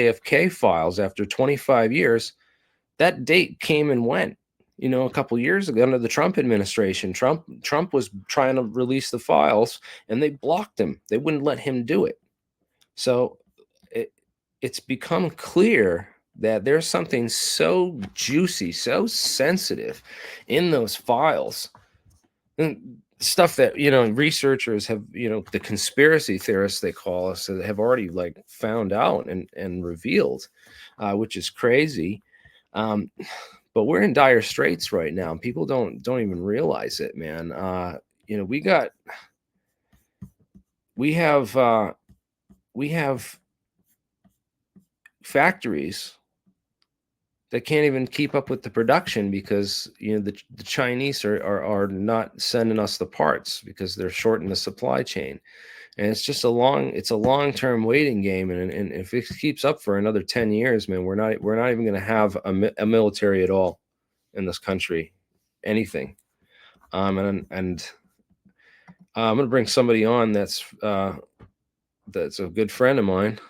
AFK files after 25 years. That date came and went. A couple years ago under the Trump administration, Trump was trying to release the files, and they blocked him. They wouldn't let him do it. So it's become clear that there's something so juicy, so sensitive in those files, and stuff that researchers have, the conspiracy theorists, they call us, have already found out and revealed, which is crazy. But we're in dire straits right now. People don't even realize it, man. We have factories that can't even keep up with the production because the Chinese are not sending us the parts because they're shorting the supply chain. And it's just a long-term waiting game, and if it keeps up for another 10 years, man, we're not even going to have a military at all in this country, anything. And I'm going to bring somebody on that's a good friend of mine.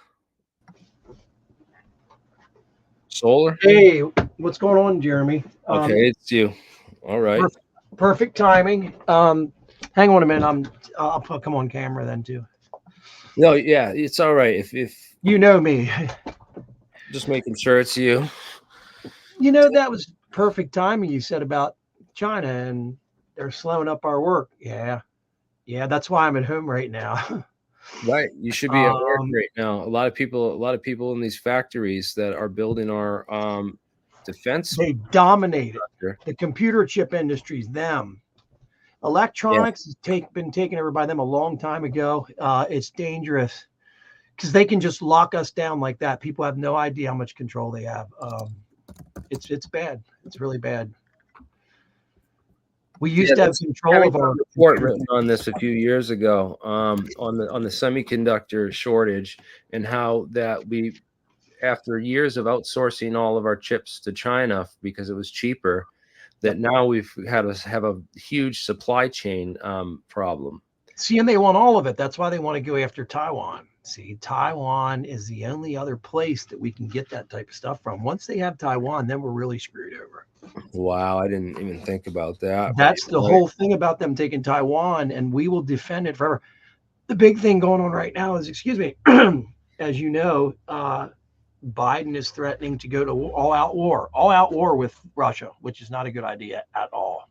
Solar. Hey, what's going on, Jeremy? Okay, it's you. All right. Perfect timing. Hang on a minute. I'll come on camera then too. No, yeah, it's all right. If you know me, just making sure it's you. That was perfect timing. You said about China and they're slowing up our work. Yeah, that's why I'm at home right now. Right, you should be at work right now. A lot of people in these factories that are building our defense. They dominate it. The computer chip industries, them. Electronics has been taken over by them a long time ago. It's dangerous because they can just lock us down like that. People have no idea how much control they have. It's bad. It's really bad. We used to have control of our report written on this a few years ago on the semiconductor shortage, and how that we, after years of outsourcing all of our chips to China because it was cheaper, that now we've had to have a huge supply chain problem. See, and they want all of it. That's why they want to go after Taiwan. See, Taiwan is the only other place that we can get that type of stuff from. Once they have Taiwan, then we're really screwed over. Wow, I didn't even think about that. That's the whole thing about them taking Taiwan, and we will defend it forever. The big thing going on right now is, excuse me, as you know, Biden is threatening to go to all-out war with Russia, which is not a good idea at all.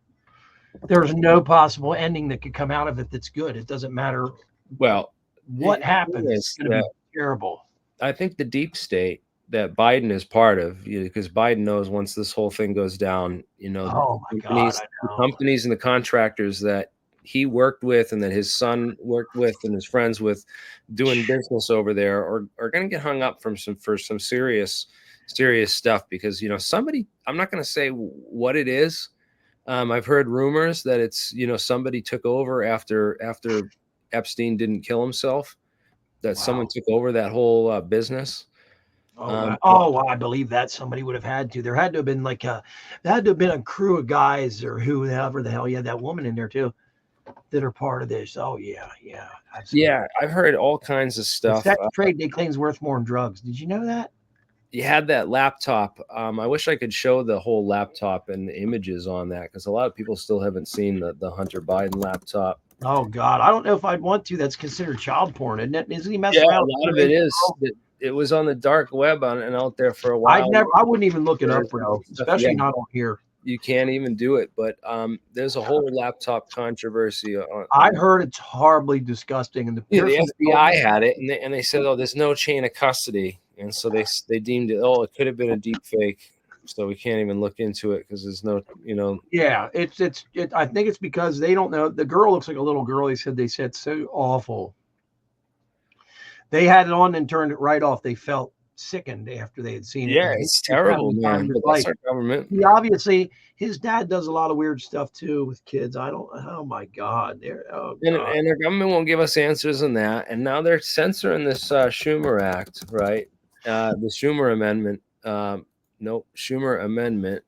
There's no possible ending that could come out of it that's good. It doesn't matter. Well, what happens is going to be terrible. I think the deep state that Biden is part of, because Biden knows once this whole thing goes down, the companies and the contractors that he worked with and that his son worked with and his friends with doing business over there are going to get hung up for some serious stuff because, somebody, I'm not going to say what it is. I've heard rumors that it's, somebody took over after Epstein didn't kill himself, that someone took over that whole business. I believe that somebody would have had to. There had to have been a crew of guys or whoever the hell. Yeah, that woman in there too, that are part of this. Oh yeah, absolutely. Yeah, I've heard all kinds of stuff. The sex trade they claim is worth more than drugs. Did you know that? You had that laptop. I wish I could show the whole laptop and the images on that because a lot of people still haven't seen the Hunter Biden laptop. Oh God, I don't know if I'd want to. That's considered child porn, isn't it? Isn't he messing around? A lot of it is. It was on the dark web and out there for a while. I wouldn't even look it up, bro. Especially not on here. You can't even do it. But there's a whole laptop controversy. I heard it's horribly disgusting, and the FBI had it, and they said, "Oh, there's no chain of custody," and so they deemed it. Oh, it could have been a deep fake. So we can't even look into it because there's no, Yeah, I think it's because they don't know. The girl looks like a little girl. They said so awful. They had it on and turned it right off. They felt sickened after they had seen it. Yeah, it's terrible, man. But that's our government. Obviously, his dad does a lot of weird stuff too with kids. Oh my God. And our government won't give us answers on that. And now they're censoring this Schumer Act, right? The Schumer Amendment. Schumer Amendment.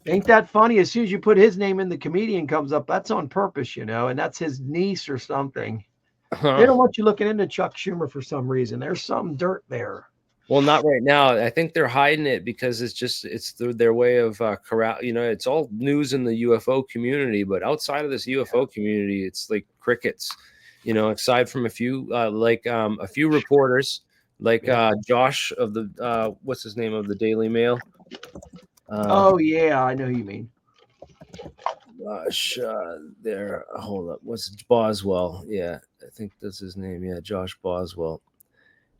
Ain't that funny? As soon as you put his name in, the comedian comes up. That's on purpose, and that's his niece or something. They don't want you looking into Chuck Schumer for some reason. There's some dirt there. Well, not right now. I think they're hiding it because it's their way of corral. It's all news in the UFO community, but outside of this UFO community, it's like crickets. Aside from a few reporters, like Yeah. Josh of the what's his name of the Daily Mail. Oh yeah, I know who you mean. Gosh, there. Hold up. What's Boswell? Yeah, I think that's his name. Yeah, Josh Boswell.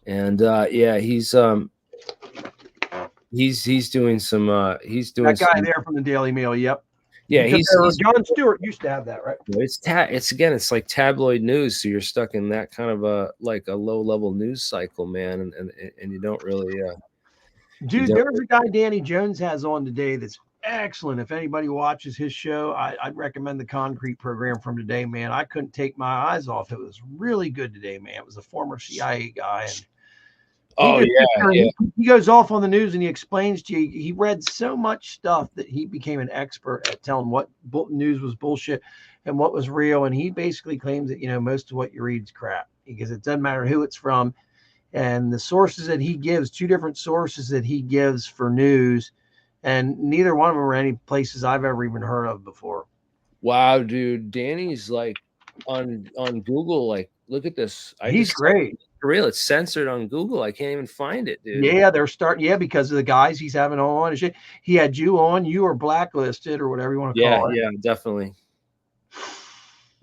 And yeah, he's doing some he's doing That guy some there from the Daily Mail. Yep. yeah Because he's John Stewart used to have that, right? it's again, it's like tabloid news, so you're stuck in that kind of a low level news cycle, man, and you don't really you Dude, don't there's a guy Danny Jones has on today that's excellent. If anybody watches his show, I'd recommend the Concrete program from today, man. I couldn't take my eyes off. It was really good today, man. It was a former CIA guy, and he oh just sits yeah, there and yeah. he goes off on the news and he explains to you. He read so much stuff that he became an expert at telling what news was bullshit and what was real. And he basically claims that most of what you read is crap because it doesn't matter who it's from. And the sources that he gives, two different sources that he gives for news, and neither one of them are any places I've ever even heard of before. Wow, dude, Danny's like on Google, like, look at this. I He's just saw great. it. For real, it's censored on Google. I can't even find it, dude. Yeah, they're starting. Yeah, because of the guys he's having on and shit. He had you on. You were blacklisted or whatever you want to Yeah, call it. yeah, definitely.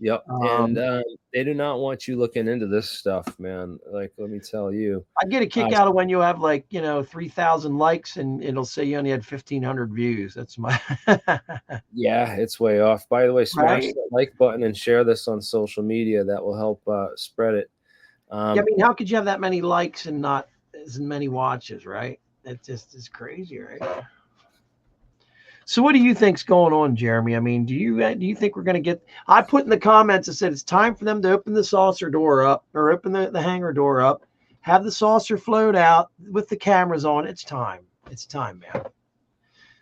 Yep, and Um, they do not want you looking into this stuff, man. Like, let me tell you. I get a kick out of when you have 3,000 likes and it'll say you only had 1,500 views. That's my Yeah, it's way off. By the way, smash right. that like button and share this on social media. That will help spread it. Yeah, I mean, how could you have that many likes and not as many watches, right? It just is crazy, right? So, what do you think's going on, Jeremy? I mean, do you think we're going to get? I put in the comments. I said it's time for them to open the saucer door up or open the hangar door up, have the saucer float out with the cameras on. It's time. It's time, man.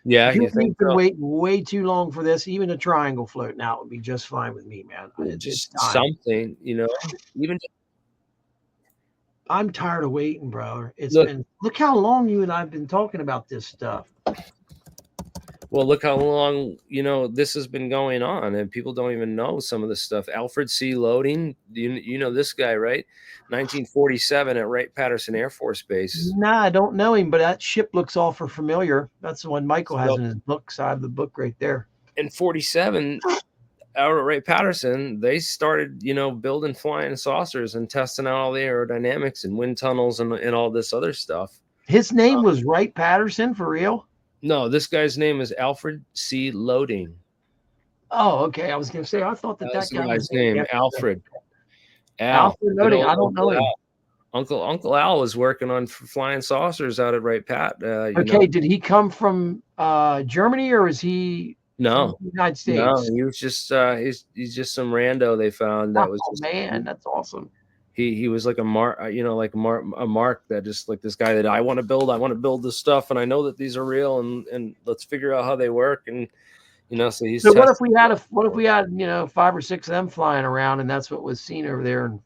Yeah, you think We've been so? waiting way too long for this. Even a triangle floating out would be just fine with me, man. It's Just time. something, even I'm tired of waiting, brother. look. Look how long you and I've been talking about this stuff. Well, look how long this has been going on, and people don't even know some of this stuff. Alfred C. Loading, you know this guy, right? 1947 at Wright-Patterson Air Force Base. Nah, I don't know him, but that ship looks awful familiar. That's the one Michael has So in his book, side of the book right there. in 47, out at Wright-Patterson, they started, building flying saucers and testing out all the aerodynamics and wind tunnels and all this other stuff. His name was Wright-Patterson for real? No, this guy's name is Alfred C. Loading. Oh, okay. I was going to say, I thought that That's the guy was guy's named name, after Alfred. Al. Alfred Good Loading. old I don't know Uncle him. Al. Uncle Al was working on flying saucers out at Wright Pat. Okay, did he come from Germany or is he from No, the United no, States? he was just he's just some rando they found that was Oh just man, that's awesome. he was like a mark, like a mark that just like this guy that I want to build this stuff, and I know that these are real, and let's figure out how they work, and so he's So testing. what if we had 5 or 6 of them flying around and that's what was seen over there in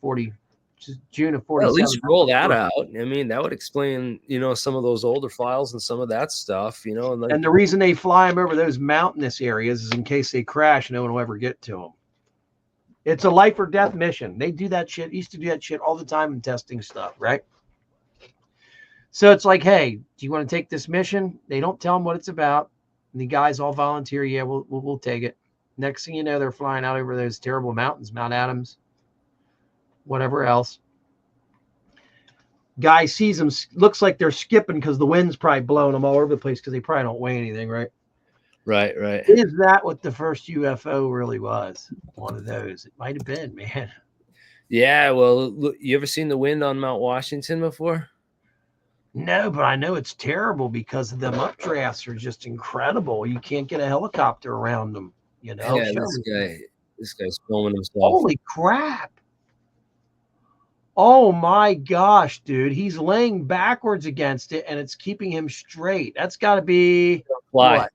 June of Well, at 47? least roll that out. I mean, that would explain, some of those older files and some of that stuff, and like, And the reason they fly them over those mountainous areas is in case they crash, no one will ever get to them. It's a life or death mission. They do that shit. Used to do that shit all the time in testing stuff, right? So it's like, hey, do you want to take this mission? They don't tell them what it's about. And the guys all volunteer. Yeah, we'll take it. Next thing you know, they're flying out over those terrible mountains, Mount Adams, whatever else. Guy sees them, looks like they're skipping because the wind's probably blowing them all over the place because they probably don't weigh anything, right? right. Is that what the first UFO really was? One of those. It might have been, man. Yeah. Well, look, you ever seen the wind on Mount Washington before? No, but I know it's terrible because of them updrafts are just incredible. You can't get a helicopter around them, Yeah, Show me. this guy's filming himself. Holy crap. Oh my gosh, dude. He's laying backwards against it and it's keeping him straight. That's got to be Fly. what?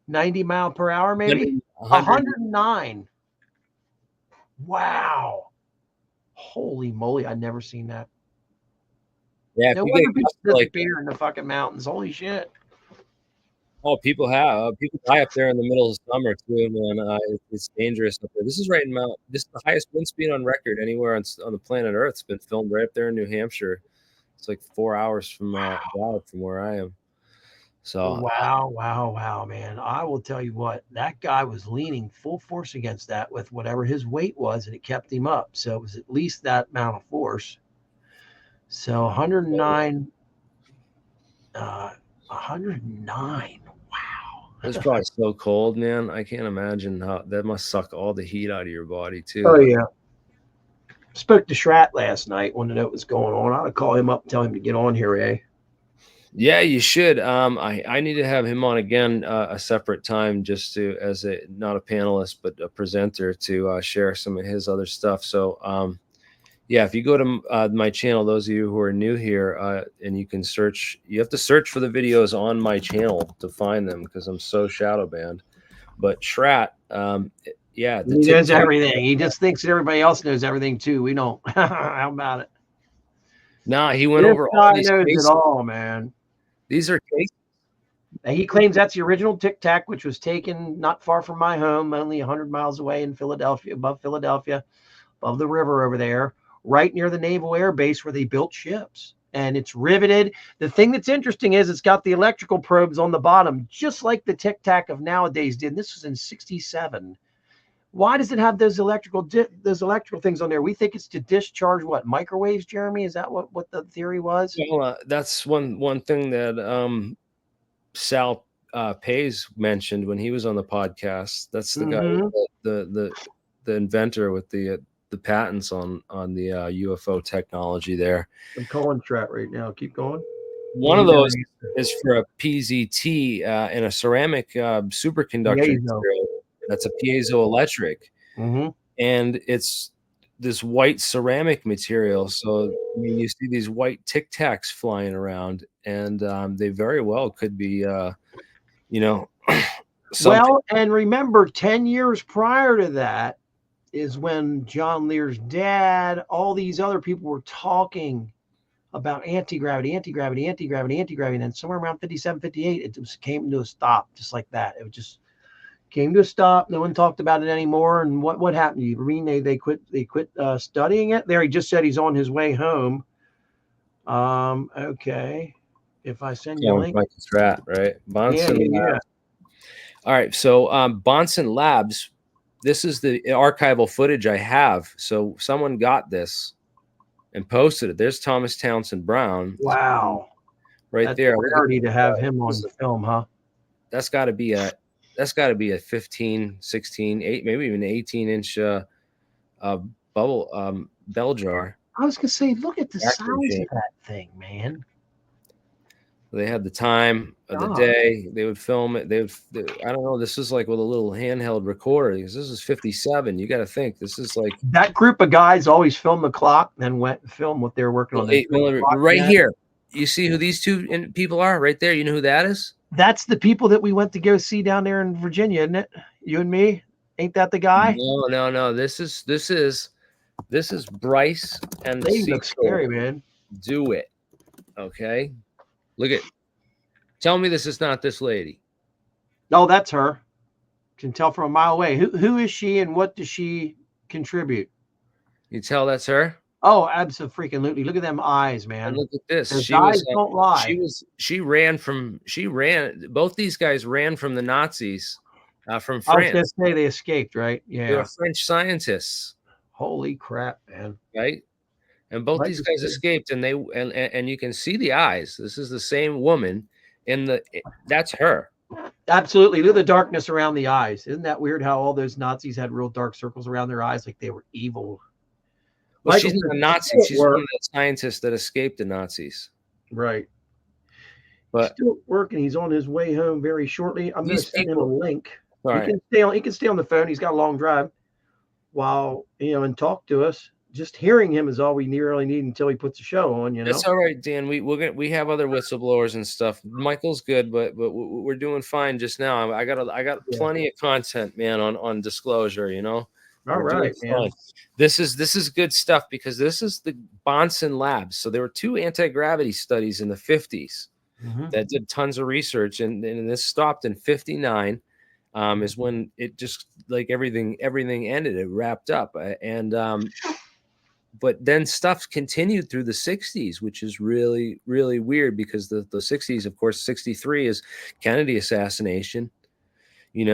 90 mile per hour, maybe? 100. 109. Wow. Holy moly. I've never seen that. Yeah, if No you get wonder people like, disappear in the fucking mountains. Holy shit. oh, people die up there in the middle of summer too, man. It's dangerous up there. This is right in Mount. This is the highest wind speed on record anywhere on the planet Earth. It's been filmed right up there in New Hampshire. It's like 4 hours from drive from where I am. So Wow, wow, wow, man. I will tell you what, that guy was leaning full force against that with whatever his weight was, and it kept him up. So it was at least that amount of force. So 109, 109. Wow. it's probably so cold, man. I can't imagine how that must suck all the heat out of your body too. Oh, yeah. Spoke to Schratt last night when the note was going on. I would call him up and tell him to get on here, eh? Yeah, you should. I need to have him on again a separate time, just to as a not a panelist but a presenter to share some of his other stuff. So yeah, if you go to my channel, those of you who are new here, and you can search, you have to search for the videos on my channel to find them because I'm so shadow banned. But Schratt, yeah, the He knows TikTok. everything. He just thinks that everybody else knows everything too. We don't. How about it? Nah, he went This over all guy these knows it cases. all, man. These are cases. He claims that's the original Tic Tac, which was taken not far from my home, only 100 miles away in Philadelphia, above the river over there, right near the Naval Air Base where they built ships. And it's riveted. The thing that's interesting is it's got the electrical probes on the bottom, just like the Tic Tac of nowadays did. And this was in 67. Why does it have those electrical things on there? We think it's to discharge what, microwaves, Jeremy? Is that what the theory was? Well, that's one thing that Sal Pays mentioned when he was on the podcast. That's the guy, Mm-hmm. the inventor with the patents on the UFO technology there. I'm calling Strat right now. Keep going. One of those is for a PZT in a ceramic superconductor material. That's a piezoelectric, Mm-hmm. and it's this white ceramic material. So I mean, you see these white Tic Tacs flying around, and they very well could be, you know, something. Well, and remember, 10 years prior to that is when John Lear's dad, all these other people were talking about anti-gravity, anti-gravity, anti-gravity, anti-gravity. And then somewhere around 57, 58, it just came to a stop, just like that. It just came to a stop. No one talked about it anymore. And what happened? You mean they quit studying it? There, he just said he's on his way home. Okay. If I send you a link. Like Strat, right? Bonson Yeah. All right. So Bonson Labs, this is the archival footage I have. So someone got this and posted it. There's Thomas Townsend Brown. Wow. Right That's there. a rarity to have him on the film, huh? That's got to be a 15, 16, 8, maybe even 18-inch bubble bell jar. I was gonna say, look at the size of that thing, man. They had the time of the day. They would film it. I don't know. This is like with a little handheld recorder because this is 57. You got to think this is like that group of guys always film the clock, then went and film what they're working on. 8mm right here. You see who these two people are right there? You know who that is? That's the people that we went to go see down there in Virginia, isn't it? You and me? Ain't that the guy? No. This is Bryce and they look scary, man. Do it. Okay. Look at. Tell me this is not this lady. No, that's her. Can tell from a mile away. Who is she and what does she contribute? You tell that's her? Oh, absolutely. Look at them eyes, man. And look at this. Those eyes don't lie. Both these guys ran from the Nazis from France. I was going to say they escaped, right? Yeah. They were French scientists. Holy crap, man. Right? And both these guys escaped, and and you can see the eyes. This is the same woman that's her. Absolutely. Look at the darkness around the eyes. Isn't that weird how all those Nazis had real dark circles around their eyes like they were evil? Well, she's not a Nazi. She's one of the scientists that escaped the Nazis. Right. But still working. He's on his way home very shortly. I'm going to send him a link. Right. He can stay on the phone. He's got a long drive while, and talk to us. Just hearing him is all we really need until he puts a show on, That's all right, Dan. We have other whistleblowers and stuff. Michael's good, but we're doing fine just now. I got plenty of content, man, on disclosure, All We're doing right, man. fine. This is good stuff because this is the Bonson Labs. So there were 2 anti-gravity studies in the 50s that did tons of research, and this stopped in 59. Is when it just like everything ended. It wrapped up, but then stuff continued through the 60s, which is really, really weird because the 60s, of course, 63 is Kennedy assassination, and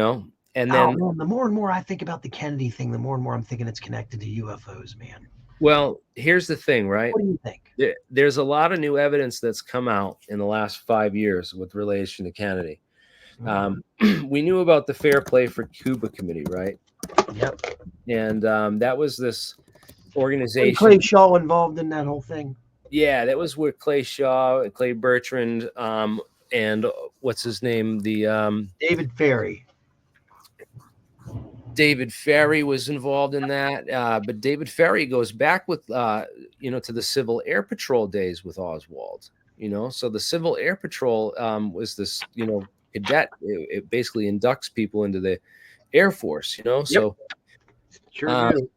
then, man, the more and more I think about the Kennedy thing, the more and more I'm thinking it's connected to UFOs, man. well, here's the thing, right? What do you think? There's a lot of new evidence that's come out in the last 5 years with relation to Kennedy. We knew about the Fair Play for Cuba Committee, right? Yep. And that was this organization. Clay Shaw involved in that whole thing. Yeah, that was with Clay Shaw, Clay Bertrand, and what's his name? The David Ferry. David Ferry was involved in that, but David Ferry goes back with to the Civil Air Patrol days with Oswald. So the Civil Air Patrol was this cadet. It basically inducts people into the Air Force. Yep. So Sure do.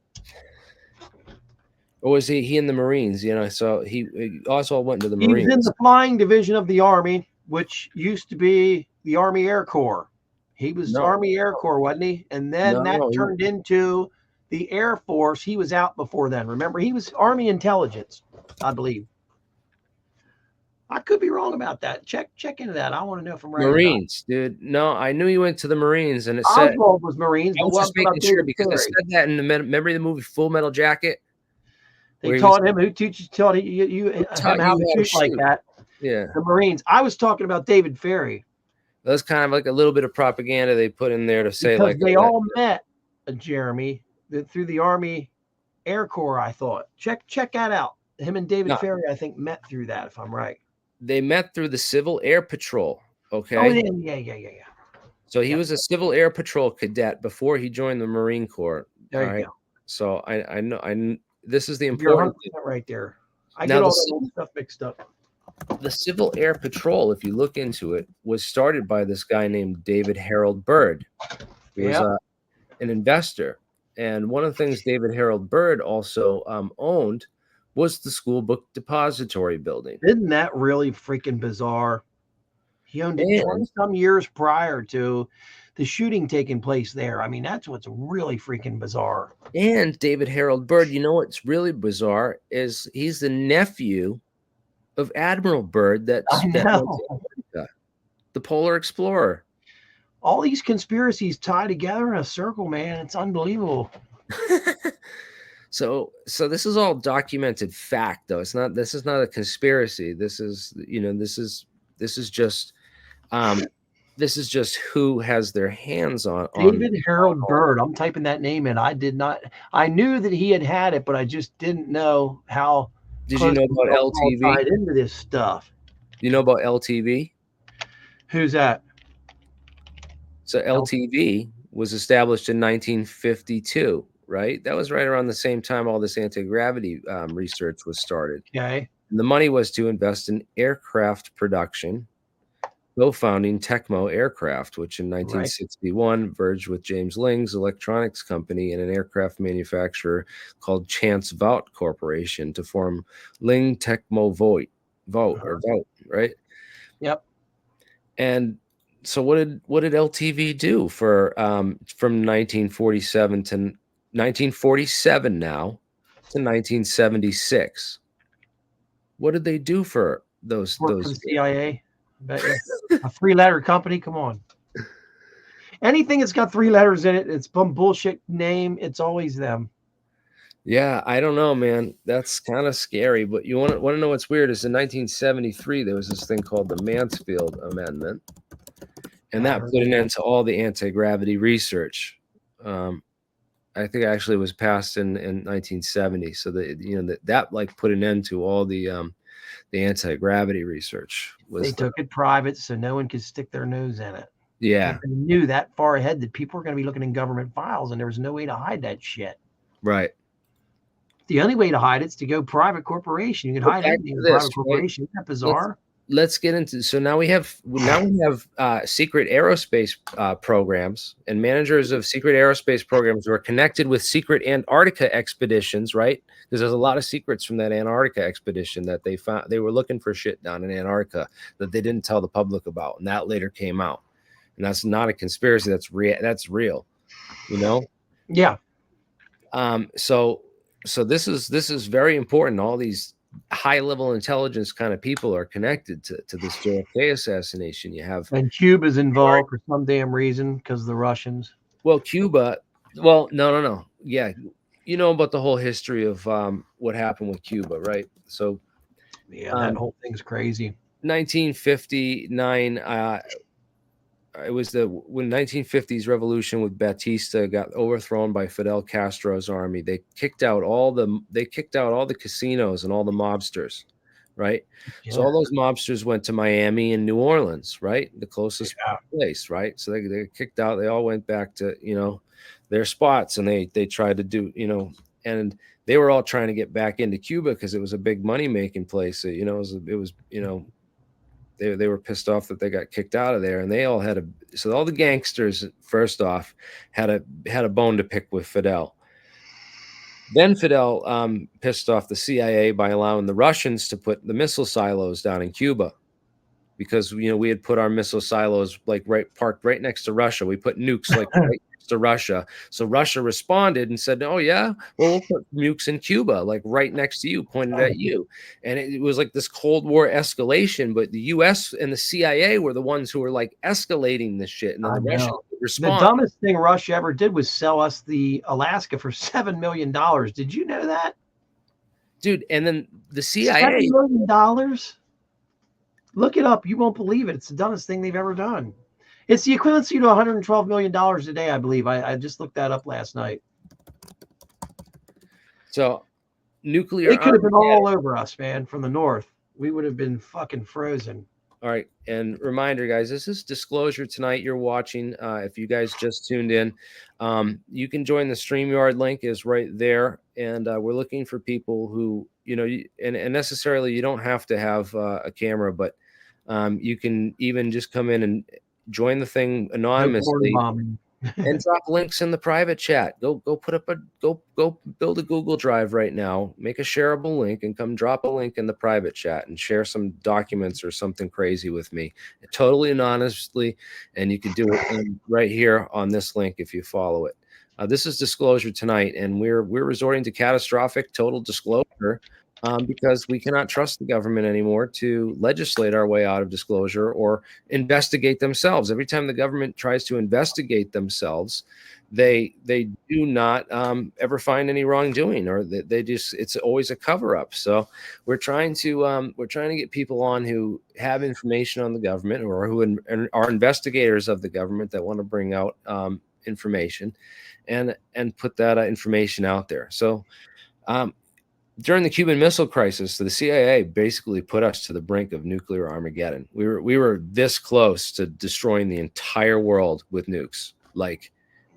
Or was he in the Marines? So he Oswald went into the Marines. He was in the Flying Division of the Army, which used to be the Army Air Corps. He was Army Air Corps, wasn't he? And then turned into the Air Force. He was out before then. Remember, he was Army Intelligence, I believe. I could be wrong about that. Check into that. I want to know if I'm right. Marines, dude. No, I knew you went to the Marines, and it said Oswald was Marines. I was just making sure because it said that in the remember the movie Full Metal Jacket. They taught him who taught you him how to shoot like that. Yeah, the Marines. I was talking about David Ferry. That's kind of like a little bit of propaganda they put in there to say because like they all met Jeremy through the Army Air Corps. I thought check that out. Him and David Ferry, I think, met through that. If I'm right, they met through the Civil Air Patrol. Okay. Oh yeah. So he was a Civil Air Patrol cadet before he joined the Marine Corps. There you go. So I know this is the important thing right there. I get all that old stuff mixed up. The Civil Air Patrol, if you look into it, was started by this guy named David Harold Byrd. He was an investor. And one of the things David Harold Byrd also owned was the school book depository building. Isn't that really freaking bizarre? He owned it 20-some years prior to the shooting taking place there. I mean, that's what's really freaking bizarre. And David Harold Byrd, what's really bizarre is he's the nephew of Admiral Byrd that went to America, the Polar Explorer. All these conspiracies tie together in a circle, man. It's unbelievable. So this is all documented fact, though. This is not a conspiracy. This is just who has their hands on David Harold Byrd. I'm typing that name in. I knew that he had it, but I just didn't know how. Did you know about LTV? Tied into this stuff. You know about LTV? Who's that? So LTV was established in 1952, right? That was right around the same time all this anti-gravity research was started. Okay. And the money was to invest in aircraft production, co-founding Tecmo Aircraft, which in 1961 merged with James Ling's electronics company and an aircraft manufacturer called Chance Vought Corporation to form Ling Tecmo Vout, right? Yep. And so what did LTV do for from 1947 to 1947 now to 1976? What did they do for those? For the CIA. A 3-letter company. Come on. Anything that's got 3 letters in it, it's some bullshit name. It's always them. Yeah, I don't know, man. That's kind of scary. But you want to know what's weird is in 1973 there was this thing called the Mansfield Amendment, and that put an end to all the anti-gravity research. I think actually it was passed in 1970. So that like put an end to all the anti-gravity research. They took it private so no one could stick their nose in it. Yeah. They knew that far ahead that people were going to be looking in government files and there was no way to hide that shit. Right. The only way to hide it's to go private corporation. You can hide anything in private corporation. Isn't that bizarre? let's get into, so now we have secret aerospace programs and managers of secret aerospace programs who are connected with secret Antarctica expeditions, right? Because there's a lot of secrets from that Antarctica expedition that they found. They were looking for shit down in Antarctica that they didn't tell the public about, and that later came out. And that's not a conspiracy. That's real. That's real. You know. Yeah. So this is very important. All these high level intelligence kind of people are connected to this JFK assassination. You have, And Cuba's involved for some damn reason because the Russians. well, Cuba. Well, no. Yeah, you know about the whole history of what happened with Cuba, right? So Yeah, that whole thing's crazy. 1959. It was when 1950s revolution with Batista got overthrown by Fidel Castro's army. They kicked out all the casinos and all the mobsters, right? Yeah. So all those mobsters went to Miami and New Orleans, right? The closest place, right? So they kicked out. They all went back to, their spots, and they tried to do, and they were all trying to get back into Cuba because it was a big money making place. It was they were pissed off that they got kicked out of there, and they all had so all the gangsters, first off, had a bone to pick with Fidel. Then Fidel pissed off the CIA by allowing the Russians to put the missile silos down in Cuba, because we had put our missile silos parked right next to Russia. We put nukes right next to Russia. So Russia responded and said, "Oh yeah, well, we'll put nukes in Cuba, right next to you, pointed at you." And it was like this Cold War escalation, but the US and the CIA were the ones who were escalating this shit, and then the Russians would respond. The dumbest thing Russia ever did was sell us the Alaska for $7 million. Did you know that, dude? And then the CIA, $7 million. Look it up. You won't believe it. It's the dumbest thing they've ever done. It's the equivalency to $112 million today, I believe. I just looked that up last night. So nuclear. It could have been all over us, man, from the north. We would have been fucking frozen. All right. And reminder, guys, this is Disclosure Tonight you're watching. If you guys just tuned in, you can join the StreamYard link is right there. And we're looking for people who, and necessarily you don't have to have a camera, but you can even just come in and join the thing anonymously and drop links in the private chat. Go put up go build a Google Drive right now, make a shareable link, and come drop a link in the private chat and share some documents or something crazy with me, totally anonymously. And you can do it right here on this link if you follow it. This is Disclosure Tonight, and we're resorting to catastrophic total disclosure because we cannot trust the government anymore to legislate our way out of disclosure or investigate themselves. Every time the government tries to investigate themselves, they do not ever find any wrongdoing, or they just, it's always a cover-up. So we're trying to get people on who have information on the government, or who are investigators of the government that want to bring out information and put that information out there. So during the Cuban Missile Crisis, the CIA basically put us to the brink of nuclear Armageddon. We were this close to destroying the entire world with nukes.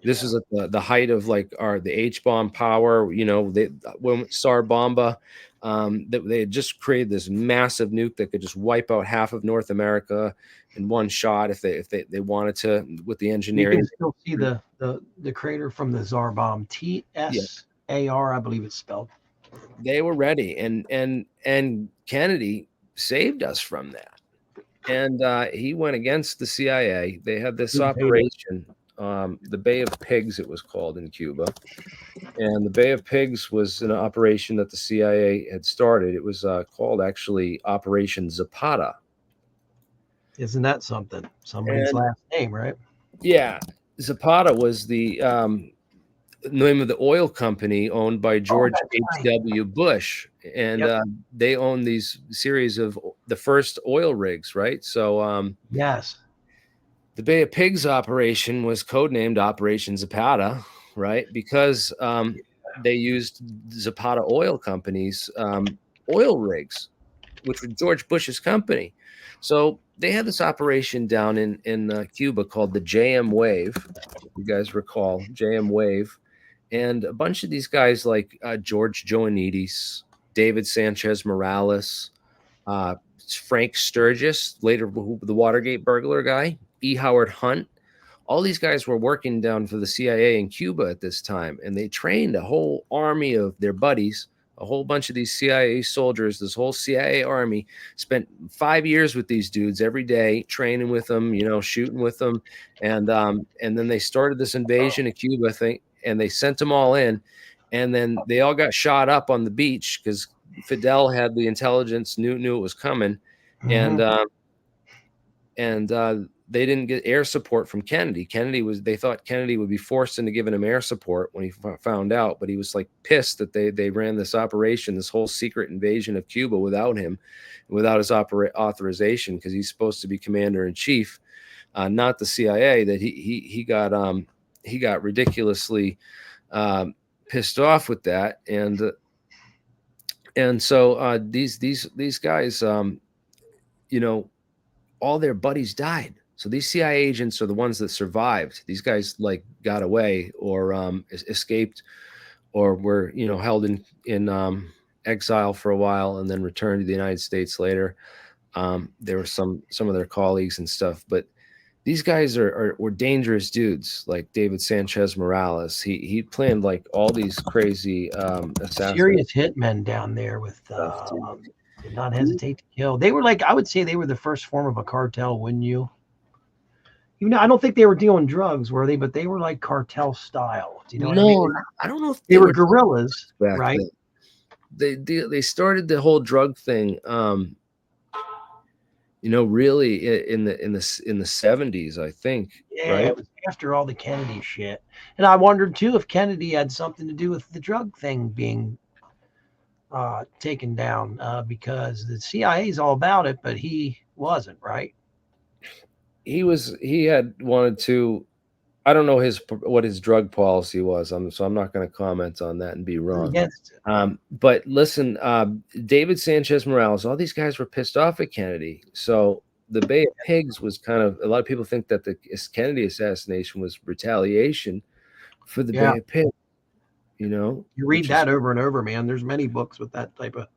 This is at the height of the H-bomb power. When Tsar Bomba, they had just created this massive nuke that could just wipe out half of North America in one shot if they wanted to, with the engineering. You can still see the crater from the Tsar bomb. TSAR, I believe it's spelled. They were ready, and Kennedy saved us from that. And he went against the CIA. They had this operation, the Bay of Pigs, it was called, in Cuba. And the Bay of Pigs was an operation that the CIA had started. It was called actually Operation Zapata. Isn't that something? Somebody's last name, right? Yeah, Zapata was the name of the oil company owned by George H.W. Bush, and they own these series of the first oil rigs, right? So yes, the Bay of Pigs operation was codenamed Operation Zapata, right? Because they used Zapata Oil Company's oil rigs, which were George Bush's company. So they had this operation down in Cuba called the JM Wave. If you guys recall, JM Wave. And a bunch of these guys like George Joannides, David Sanchez Morales, Frank Sturgis, later the Watergate burglar guy, E. Howard Hunt. All these guys were working down for the CIA in Cuba at this time, and they trained a whole army of their buddies, a whole bunch of these CIA soldiers. This whole CIA army spent 5 years with these dudes every day, training with them, shooting with them, and then they started this invasion of Cuba thing, and they sent them all in, and then they all got shot up on the beach because Fidel had the intelligence, knew it was coming, and they didn't get air support from Kennedy. They thought Kennedy would be forced into giving him air support when he found out, but he was like pissed that they ran this operation, this whole secret invasion of Cuba without him, without his authorization, because he's supposed to be commander in chief, not the CIA. That he got ridiculously pissed off with that, and so these guys, all their buddies died. So these CIA agents are the ones that survived. These guys like got away or escaped, or were held in exile for a while and then returned to the United States later. There were some of their colleagues and stuff, but these guys were dangerous dudes. Like David Sanchez Morales, he planned like all these crazy serious hitmen down there with did not hesitate to kill. They were like, I would say they were the first form of a cartel, wouldn't you? I don't think they were dealing drugs, were they? But they were like cartel style. Do you know what I mean? I don't know if they were guerrillas, right? They started the whole drug thing, really in the 70s, I think. Yeah, right? It was after all the Kennedy shit, and I wondered too if Kennedy had something to do with the drug thing being taken down, because the CIA is all about it, but he wasn't, right? He had wanted to. I don't know what his drug policy was, so I'm not going to comment on that and be wrong. But listen, David Sanchez Morales, all these guys were pissed off at Kennedy. So the Bay of Pigs was kind of, a lot of people think that the Kennedy assassination was retaliation for the Bay of Pigs. You read that over and over, man. There's many books with that type of.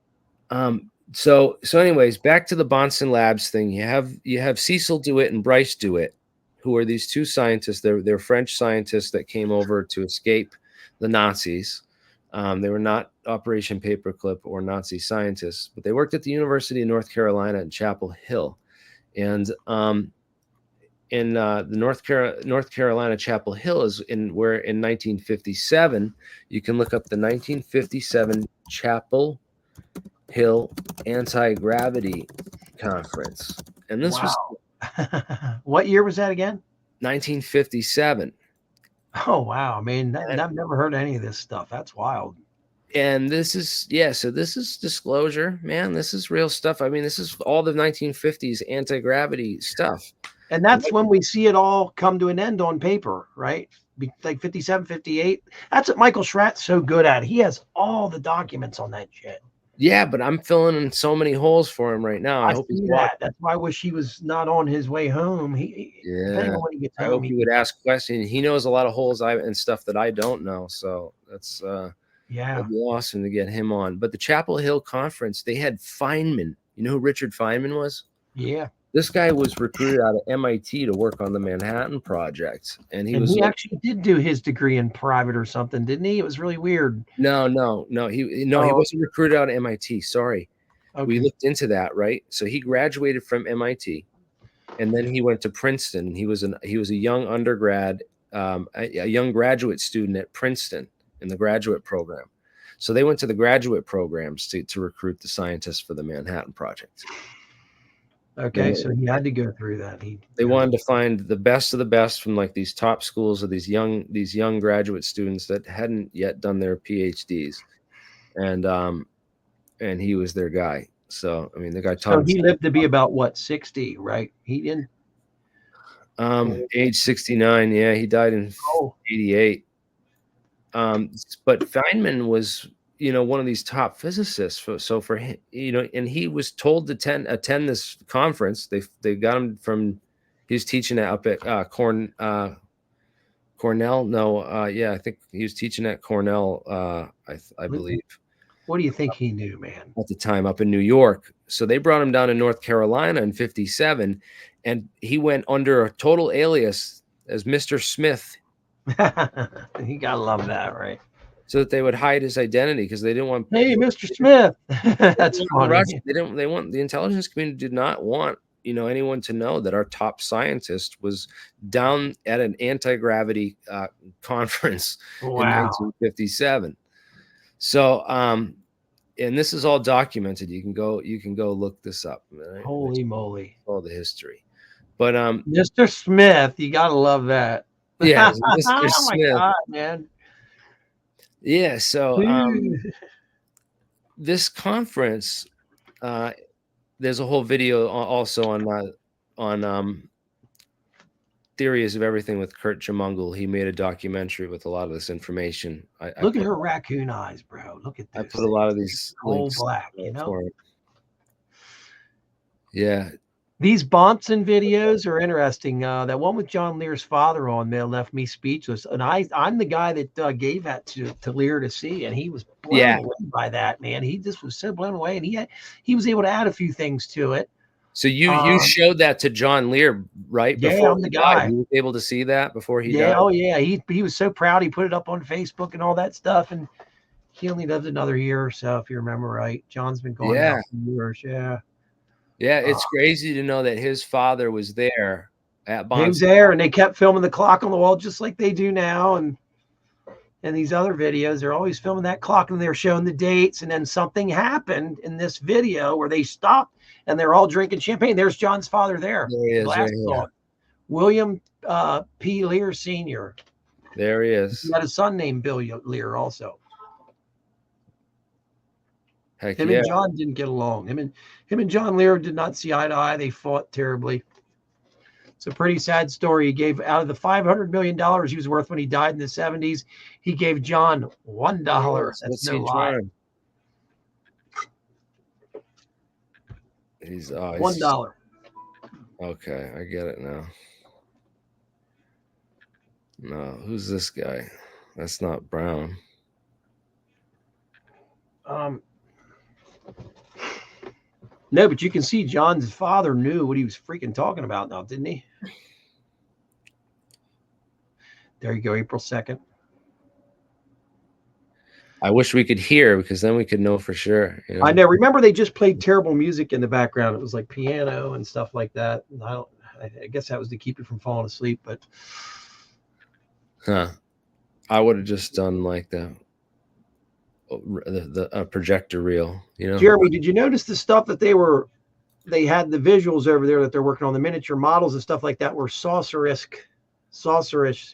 So anyways, back to the Bonson Labs thing. You have Cecil DeWitt and Bryce DeWitt, who are these two scientists. They're French scientists that came over to escape the Nazis. They were not Operation Paperclip or Nazi scientists, but they worked at the University of North Carolina in Chapel Hill. And in the North Carolina Chapel Hill is where in 1957, you can look up the 1957 Chapel Hill Anti-Gravity Conference. And this was what year was that again? 1957. Oh, wow. I mean, I've never heard any of this stuff. That's wild. And this is, so this is disclosure, man. This is real stuff. I mean, this is all the 1950s anti-gravity stuff. And that's when we see it all come to an end on paper, right? Like 57, 58. That's what Michael Schratt's so good at. He has all the documents on that shit. Yeah, but I'm filling in so many holes for him right now. I hope he's that. That's why I wish he was not on his way home. I hope he would ask questions. He knows a lot of holes and stuff that I don't know. So that's it'd be awesome to get him on. But the Chapel Hill Conference, they had Feynman. You know who Richard Feynman was? Yeah. This guy was recruited out of MIT to work on the Manhattan Project, and he actually did do his degree in private or something, didn't he? It was really weird. No, he wasn't recruited out of MIT. Sorry, we looked into that, right? So he graduated from MIT, and then he went to Princeton. He was a young undergrad, a young graduate student at Princeton in the graduate program. So they went to the graduate programs to recruit the scientists for the Manhattan Project. Okay, so he had to go through that. They wanted to find the best of the best from like these top schools of these young graduate students that hadn't yet done their PhDs, and he was their guy. So I mean, the guy taught. So he lived to be about what, 60, right? He didn't. Age 69. Yeah, he died in 88. But Feynman was, one of these top physicists. So for him, and he was told to attend this conference. They got him from, he was teaching up at Cornell. No, I think he was teaching at Cornell. I believe. What do you think he knew, man? at the time up in New York. So they brought him down to North Carolina in 57, and he went under a total alias as Mr. Smith You gotta love that, right? so that they would hide his identity because they didn't want Hey, Mr. Smith. That's the funny. Russians, they want the intelligence community did not want anyone to know that our top scientist was down at an anti-gravity conference in Wow. 1957. So and this is all documented. You can go look this up, right? Holy moly. All the history. But Mr. Smith, you gotta love that. yeah, Mr. Oh my Smith. God, man. Yeah, so Ooh. this conference, there's a whole video also on theories of everything with Kurt Jamungal. He made a documentary with a lot of this information. Look at her raccoon eyes, bro. Look at I this. put a lot of these Coal links black, you know. for it. Yeah, These Bonson videos are interesting. That one with John Lear's father on there left me speechless. And I'm the guy that gave that to Lear to see, and he was blown away by that, man. He just was so blown away, and he was able to add a few things to it. So you showed that to John Lear, right? Yeah, before I'm the he died. guy. He was able to see that before he Yeah, died. oh yeah. He was so proud. He put it up on Facebook and all that stuff, and he only lived another year or so, if you remember right. John's been gone now for years. Yeah. Yeah, it's crazy to know that his father was there at He was Bonson. there, and they kept filming the clock on the wall just like they do now. And these other videos, they're always filming that clock, and they're showing the dates. And then something happened in this video where they stopped, and they're all drinking champagne. There's John's father there. There he is, right here. William P. Lear Sr. There he is. He had a son named Bill Lear also. Heck Him and John didn't get along. Him and John Lear did not see eye to eye. They fought terribly. It's a pretty sad story. He gave out of the $500 million he was worth when he died in the 70s, he gave John $1. That's no lie. He's $1. Okay, I get it now. No, who's this guy? That's not Brown. No, but you can see John's father knew what he was freaking talking about now, didn't he? There you go, April 2nd. I wish we could hear, because then we could know for sure. I know. Remember, they just played terrible music in the background. It was like piano and stuff like that. And I guess that was to keep you from falling asleep. But I would have just done like the projector reel. Jeremy, did you notice the stuff that they had the visuals over there that they're working on, the miniature models and stuff like that were saucerish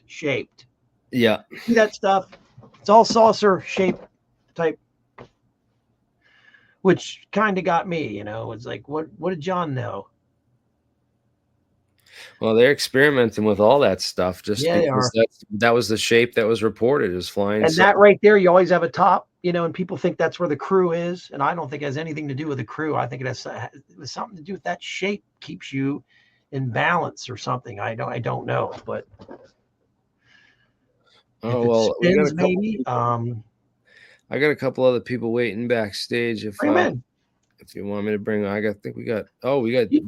shaped? Yeah. See that stuff? It's all saucer shaped type, which kind of got me, It's like, what did John know? Well, they're experimenting with all that stuff just because they are. that was the shape that was reported as flying. And that right there, you always have a top, and people think that's where the crew is. And I don't think it has anything to do with the crew. I think it has something to do with that shape, keeps you in balance or something. I don't know, but spins, maybe. I got a couple other people waiting backstage. If you want me to bring, you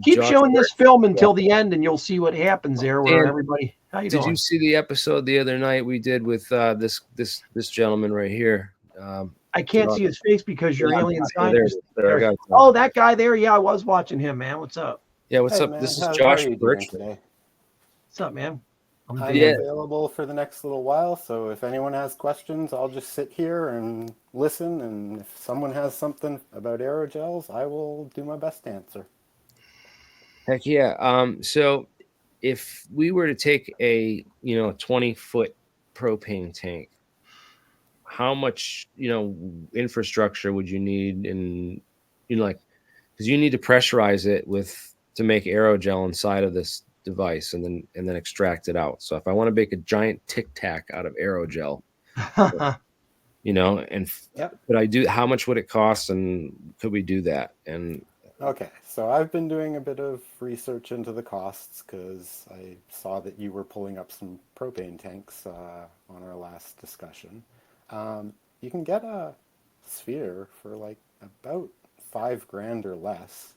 keep Josh showing Bertrand. This film until the end, and you'll see what happens there. Where everybody, how you doing? Did you see the episode the other night we did with this gentleman right here? I can't see his face because you're AlienScientist. There. Oh, that guy there. Yeah, I was watching him, man. What's up? Yeah, what's up? Man, this is Josh Bertrand today. What's up, man? I'm available for the next little while, so if anyone has questions, I'll just sit here and listen, and if someone has something about aerogels, I will do my best to answer. Heck yeah. So if we were to take a 20-foot propane tank, how much infrastructure would you need? And because you need to pressurize it to make aerogel inside of this device and then extract it out. So if I want to make a giant Tic Tac out of aerogel, could I do? How much would it cost, and could we do that? And okay, so I've been doing a bit of research into the costs because I saw that you were pulling up some propane tanks on our last discussion. You can get a sphere for like about $5,000 or less.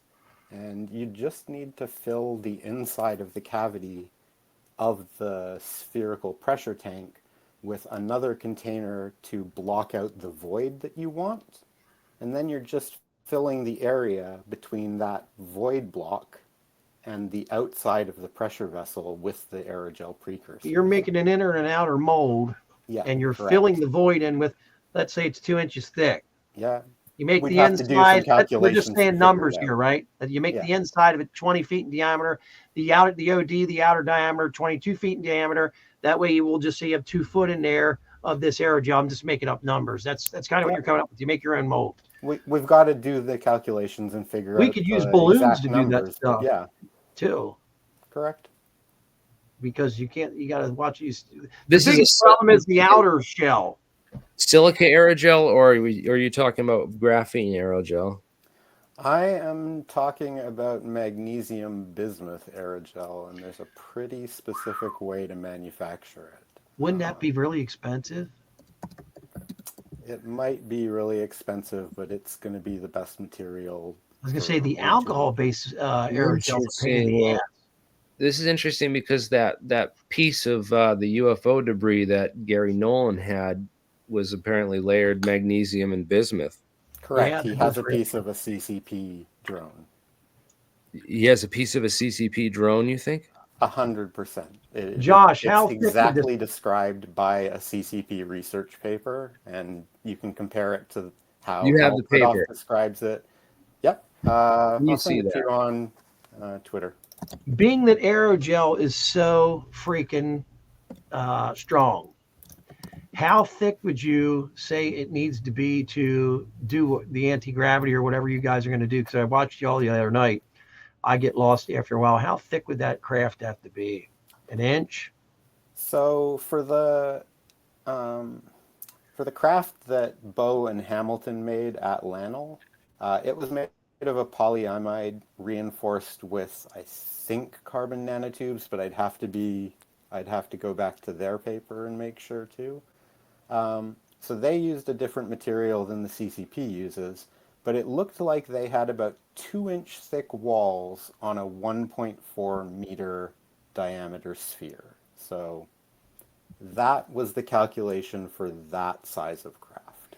And you just need to fill the inside of the cavity of the spherical pressure tank with another container to block out the void that you want. And then you're just filling the area between that void block and the outside of the pressure vessel with the aerogel precursor. You're making an inner and outer mold, Yeah, and you're correct. filling the void in with, let's say it's 2 inches thick. Yeah. You make We'd the have to do some inside. We're calculations just to saying figure numbers it out. here, right? You make Yeah. the inside of it 20 feet in diameter, the OD, the outer diameter, 22 feet in diameter. That way, you will just say you have 2 foot in there of this aerogel. I'm just making up numbers. That's kind of what Yeah. you're coming up with. You make your own mold. We've got to do the calculations and figure We out could use the balloons exact to do that numbers. But stuff yeah, too, correct. because you can't. You got to watch these. The This is biggest a problem is the outer shell. silica aerogel, or are you talking about graphene aerogel? I am talking about magnesium bismuth aerogel, and there's a pretty specific way to manufacture it. Wouldn't that be really expensive? It might be really expensive, but it's going to be the best material. I was gonna say the alcohol-based aerogels are a pain in the Well, ass. this is interesting because that piece of the UFO debris that Gary Nolan had was apparently layered magnesium and bismuth. Correct. Yeah, He that has was a piece of a CCP drone. He has a piece of a CCP drone, you think? 100%. Josh, how it's thick would exactly described by a CCP research paper, and you can compare it to how You have the Alfredoff paper. describes it. Yep. You I'll see send it to that. you on Twitter. being that aerogel is so freaking strong, how thick would you say it needs to be to do the anti-gravity or whatever you guys are going to do? Because I watched y'all the other night. I get lost after a while. How thick would that craft have to be? An inch? So for the craft that Bow and Hamilton made at Lanel, it was made of a polyamide reinforced with, I think, carbon nanotubes, but I'd have to go back to their paper and make sure too. So they used a different material than the CCP uses, but it looked like they had about 2-inch thick walls on a 1.4 meter diameter sphere. So that was the calculation for that size of craft.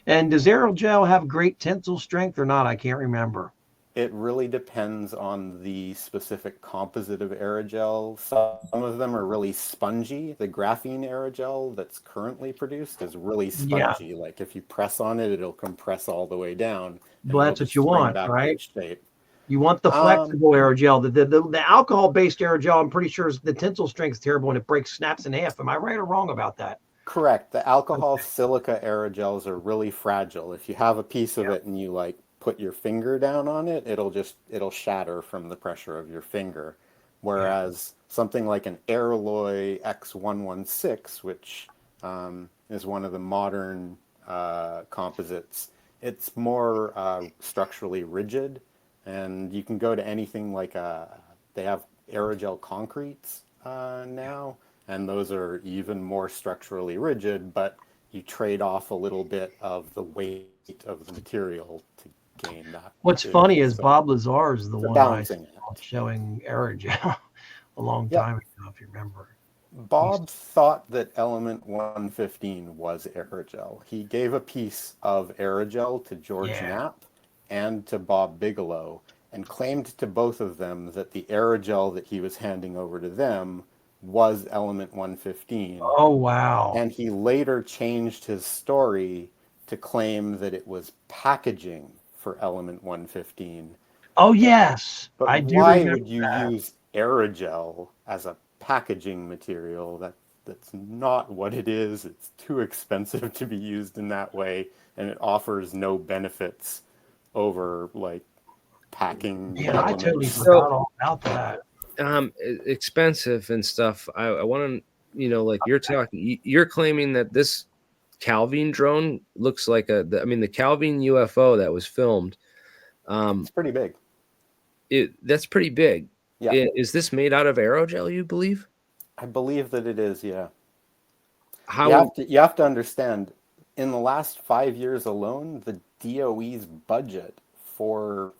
And does aerogel have great tensile strength or not? I can't remember. It really depends on the specific composite of aerogel. Some of them are really spongy. The graphene aerogel that's currently produced is really spongy. Yeah. Like if you press on it, it'll compress all the way down. Well, that's what you want, right? Shape. You want the flexible aerogel. The alcohol-based aerogel, I'm pretty sure the tensile strength is terrible and it snaps in half. Am I right or wrong about that? Correct. The alcohol silica aerogels are really fragile. If you have a piece of it and you like put your finger down on it, it'll shatter from the pressure of your finger. Whereas something like an Aeroloy X116, which is one of the modern composites, it's more structurally rigid, and you can go to anything like they have aerogel concretes now, and those are even more structurally rigid, but you trade off a little bit of the weight of the material to gain that. What's funny is Bob Lazar is the one I saw balancing act. showing aerogel a long time ago, if you remember. Bob thought that element 115 was aerogel. He gave a piece of aerogel to George Knapp and to Bob Bigelow and claimed to both of them that the aerogel that he was handing over to them was element 115. Oh, wow. And he later changed his story to claim that it was packaging for element 115. Oh, yes. But I do why remember would you that. use aerogel as a packaging material? That's not what it is. It's too expensive to be used in that way, and it offers no benefits over like packing. Yeah, I totally elements. forgot all about that. Expensive and stuff. I want to, like you're claiming that this Calvin drone looks like the Calvin UFO that was filmed. It's pretty big. That's pretty big. Yeah. Is this made out of aerogel, you believe? I believe that it is, yeah. How you have to understand in the last 5 years alone, the DOE's budget for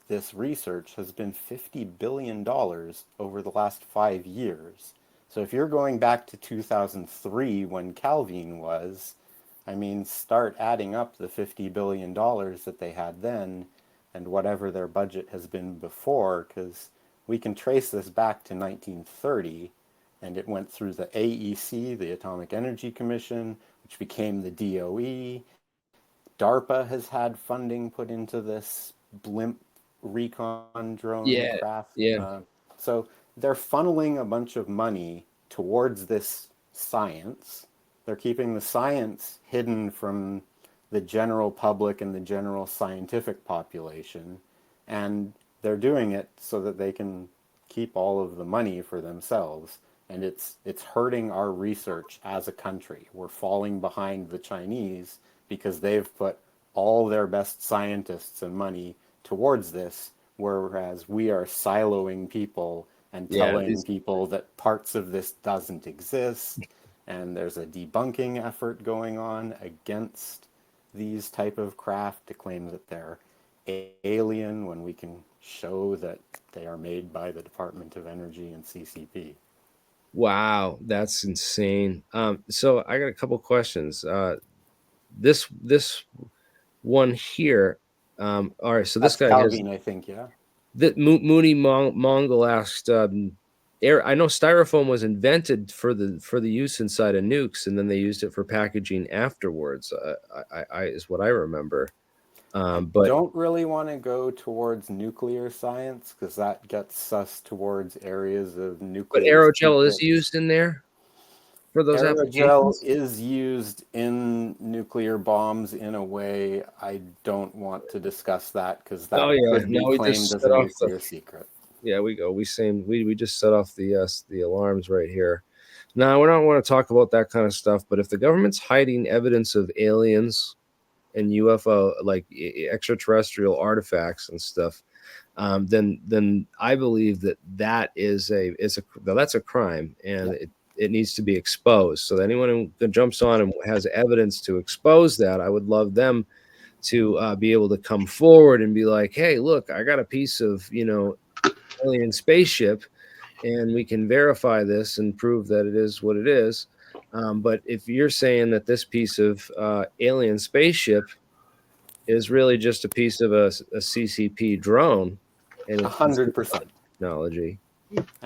this research has been $50 billion over the last 5 years. So if you're going back to 2003 when Calvin was, I mean, start adding up the $50 billion that they had then and whatever their budget has been before, because we can trace this back to 1930, and it went through the AEC, the Atomic Energy Commission, which became the DOE. DARPA has had funding put into this blimp recon drone Yeah, craft. yeah, So they're funneling a bunch of money towards this science. They're keeping the science hidden from the general public and the general scientific population. And they're doing it so that they can keep all of the money for themselves. And it's hurting our research as a country. We're falling behind the Chinese because they've put all their best scientists and money towards this, whereas we are siloing people and yeah. telling people that parts of this doesn't exist, and there's a debunking effort going on against these type of craft to claim that they're alien when we can show that they are made by the Department of Energy and CCP. Wow, that's insane. So I got a couple questions. This one here. All right, so this That's guy has Calvin, I think, yeah. the Mooney Mongol asked. I know styrofoam was invented for the use inside of nukes, and then they used it for packaging afterwards. I is what I remember. I But don't really want to go towards nuclear science because that gets us towards areas of nuclear aerogel is secrets. used in there for those Aerogel applications. is used in nuclear bombs in a way. I don't want to discuss that because Oh that yeah, could be no, we claimed just as set a off the. nuclear secret. Yeah, we go. We just set off the alarms right here. Now we don't want to talk about that kind of stuff, but if the government's hiding evidence of aliens and UFO, like extraterrestrial artifacts and stuff, then I believe that is that's a crime, and Yeah. it needs to be exposed. So that anyone who jumps on and has evidence to expose that, I would love them to be able to come forward and be like, hey, look, I got a piece of alien spaceship, and we can verify this and prove that it is what it is. But if you're saying that this piece of alien spaceship is really just a piece of a CCP drone, and it's 100%. technology.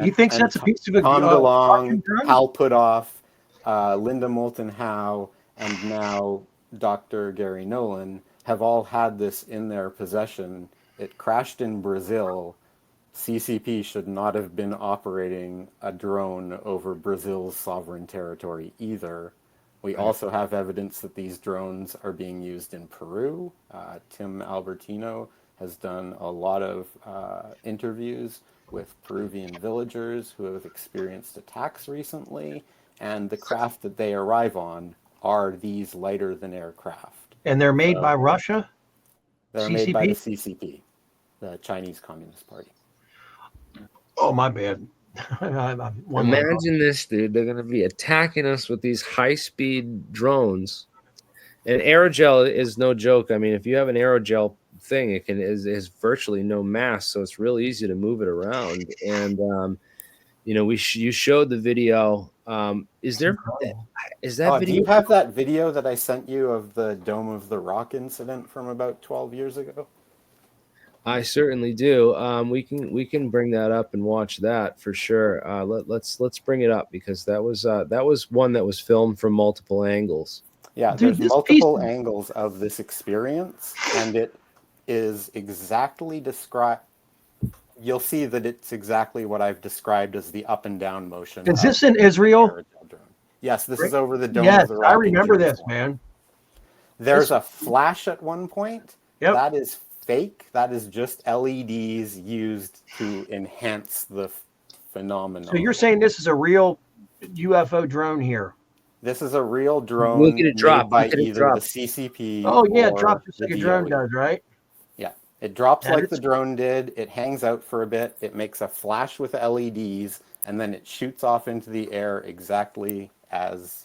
He thinks And that's a piece of a Tom DeLong, Russian drone? Hal Puthoff, Linda Moulton Howe, and now Dr. Gary Nolan have all had this in their possession. It crashed in Brazil. CCP should not have been operating a drone over Brazil's sovereign territory either. We also have evidence that these drones are being used in Peru. Tim Albertino has done a lot of interviews with Peruvian villagers who have experienced attacks recently, and the craft that they arrive on are these lighter than aircraft. And they're made by Russia? They're made by the CCP? CCP, the Chinese Communist Party. Oh, my bad. Imagine this, dude. They're going to be attacking us with these high-speed drones. And aerogel is no joke. I mean, if you have an aerogel thing, it is virtually no mass, so it's really easy to move it around. And you showed the video. Is that Do video? you have that video that I sent you of the Dome of the Rock incident from about 12 years ago? I certainly do. We can bring that up and watch that for sure. Let's bring it up because that was one that was filmed from multiple angles. Yeah, Dude, there's this multiple piece- angles of this experience, and it is exactly described. You'll see that it's exactly what I've described as the up and down motion. Is this of in the Israel? aerogel drone. Yes, this is over the Dome Yes, of the Rock. I in remember this, Jerusalem. man. There's a flash at one point. Yep. That is fake. That is just LEDs used to enhance the phenomenon. So you're saying this is a real UFO drone here? This is a real drone Look at it drop. made by Look at it either drop. the CCP Oh, yeah, it or drops just the like a drone DOE. does, right? Yeah, it drops That like is- the drone did. It hangs out for a bit. It makes a flash with LEDs, and then it shoots off into the air exactly as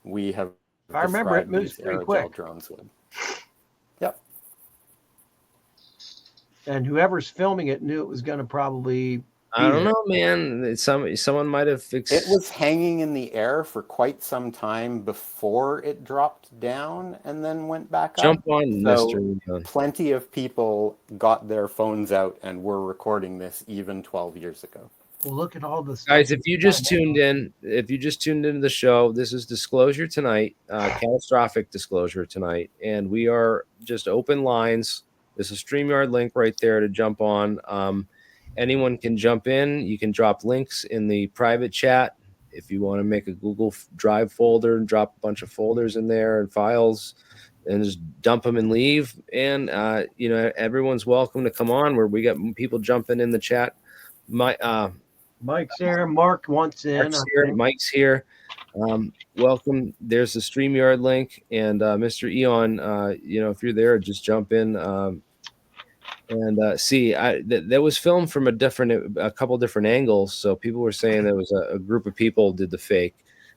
we have I remember it describe moves these pretty aerogel quick. drones would. Yep. And whoever's filming it knew it was going to probably I be don't there. know, man. Someone might have It was hanging in the air for quite some time before it dropped down and then went back jump up. on, So Mr. Leon. plenty of people got their phones out and were recording this even 12 years ago. Well, look at all the stuff. Guys, if you just tuned into the show, this is disclosure tonight, catastrophic disclosure tonight, and we are just open lines. There's a StreamYard link right there to jump on. Anyone can jump in. You can drop links in the private chat if you want to make a Google Drive folder and drop a bunch of folders in there and files, and just dump them and leave. And everyone's welcome to come on. Where we got people jumping in the chat. Myke's there. Mark wants in. Mark's here. Myke's here. Welcome. There's the StreamYard link, and Mr. Eon, if you're there, just jump in and see. That was filmed from a couple different angles, so people were saying there was a group of people did the fake,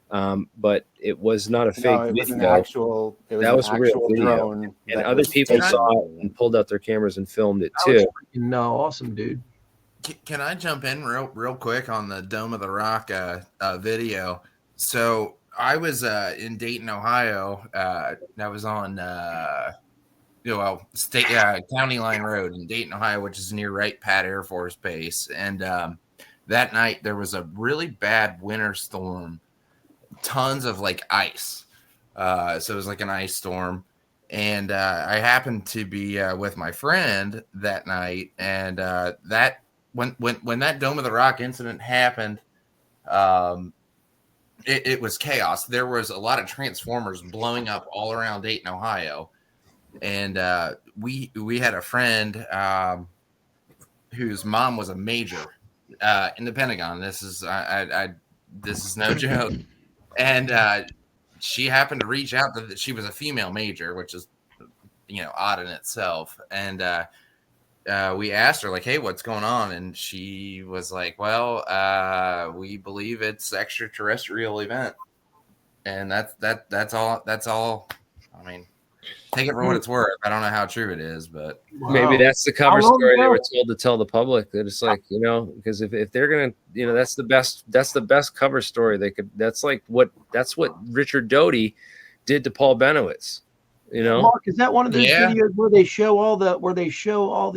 but it was not a fake No, it was video. an actual. It was That an was a real actual video. drone, And that other was people taken. saw it and pulled out their cameras and filmed it That was too. freaking awesome, dude. Can I jump in real quick on the Dome of the Rock video? So I was in Dayton, Ohio. I was on state County Line Road in Dayton, Ohio, which is near Wright Pat Air Force Base. And that night there was a really bad winter storm, tons of like ice. So it was like an ice storm. And I happened to be with my friend that night, and that when that Dome of the Rock incident happened, it was chaos. There was a lot of transformers blowing up all around Dayton, Ohio, and we had a friend whose mom was a major in the Pentagon. This is this is no joke, and she happened to reach out that she was a female major, which is odd in itself, and we asked her, like, hey, what's going on? And she was like, well, we believe it's extraterrestrial event. And that's all. I mean, take it for what it's worth. I don't know how true it is, but Maybe that's the cover How long story they ago? were told to tell the public. That it's like, because if they're gonna, that's the best cover story they could. That's what Richard Doty did to Paul Benowitz. Mark, is that one of those Yeah. videos where they show all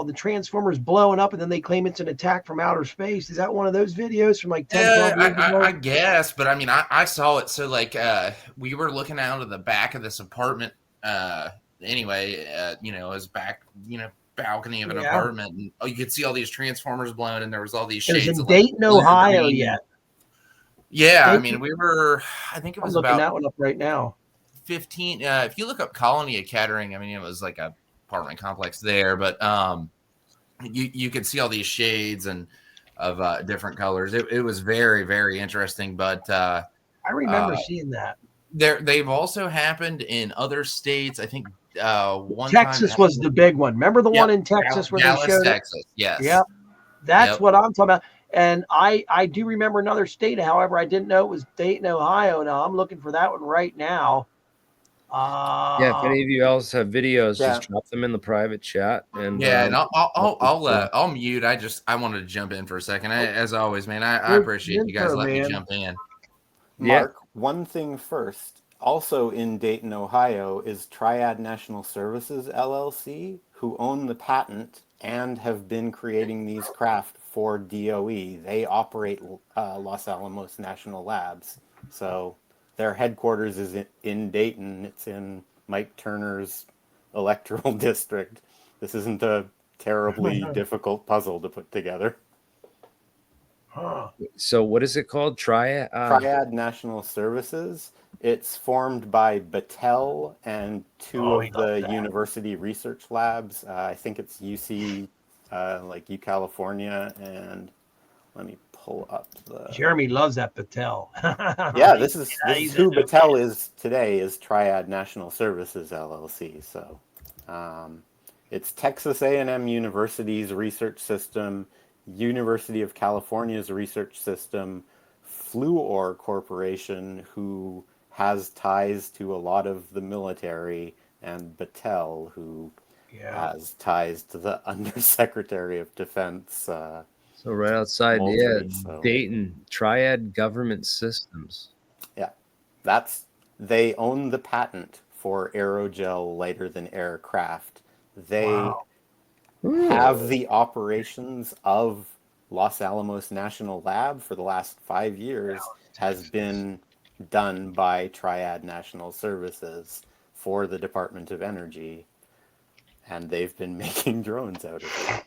the Transformers blowing up and then they claim it's an attack from outer space? Is that one of those videos from like 10, 12 years ago? I guess, but I mean, I saw it. So like, we were looking out of the back of this apartment. Anyway, it was back, balcony of an apartment, and you could see all these Transformers blowing, and there was all these It was shades in of Dayton, blue, Ohio green. yet. Yeah, I Dayton? mean, I think it I'm was looking about that one up right now. 15. If you look up Colony of Kettering, I mean, it was like a apartment complex there, but you could see all these shades and of different colors. It was very, very interesting. But I remember seeing that. they've also happened in other states. I think Texas was the big one. Remember the one in Texas where Dallas, they showed Texas? it? Yes. Yep. That's Yep. what I'm talking about. And I do remember another state. However, I didn't know it was Dayton, Ohio. Now I'm looking for that one right now. Yeah, if any of you else have videos, Yeah. just drop them in the private chat. And And I'll mute. I wanted to jump in for a second. As always, man, I appreciate you guys letting me jump in. Mark, one thing first. Also in Dayton, Ohio, is Triad National Services LLC, who own the patent and have been creating these craft for DOE. They operate Los Alamos National Labs. So their headquarters is in Dayton. It's in Mike Turner's electoral district. This isn't a terribly difficult puzzle to put together. So what is it called? Triad National Services. It's formed by Battelle and two of the university research labs. I think it's UC, like U California, and let me pull up the. Jeremy loves that Battelle. Yeah, this is who Battelle is today. Is Triad National Services LLC. So, it's Texas A&M University's research system, University of California's research system, Fluor Corporation, who has ties to a lot of the military, and Battelle, who has ties to the Undersecretary of Defense. So right outside, Moultrie, so Dayton, Triad Government Systems. yeah, they own the patent for aerogel lighter than air craft. They have the operations of Los Alamos National Lab for the last 5 years has been done by Triad National Services for the Department of Energy, and they've been making drones out of it.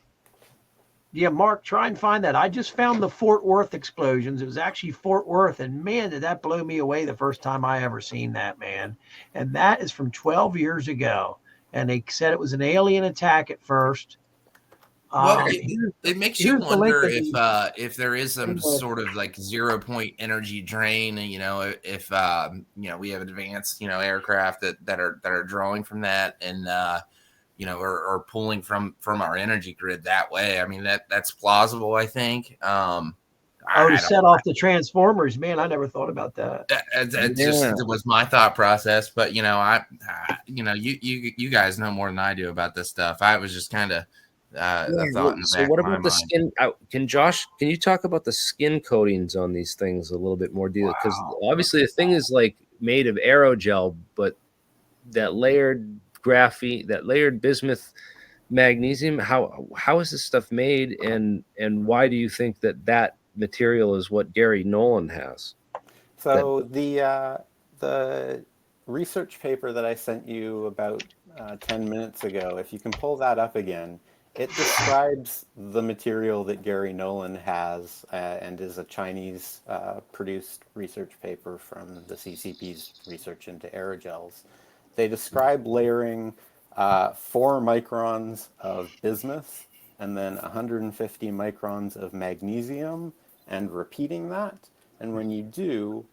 Yeah, Mark, try and find that. I just found the Fort Worth explosions. It was actually Fort Worth, and man, did that blow me away the first time I ever seen that, man. And that is from 12 years ago. And they said it was an alien attack at first. Well, it makes you wonder if there is some Here's the- sort of like 0 point energy drain. You know, if we have advanced aircraft that are drawing from that and or pulling from our energy grid that way. I mean that's plausible. I think. To set off the transformers, man. I never thought about that. That just was my thought process. But you guys know more than I do about this stuff. I was just kind of. So what about the skin? Can you talk about the skin coatings on these things a little bit more? Because obviously the thing is like made of aerogel, but that layered graphene, that layered bismuth magnesium, how is this stuff made, and why do you think that material is what Gary Nolan has? So the research paper that I sent you about 10 minutes ago, if you can pull that up again, it describes the material that Gary Nolan has and is a Chinese produced research paper from the CCP's research into aerogels. They describe layering 4 microns of bismuth and then 150 microns of magnesium and repeating that. And when you do,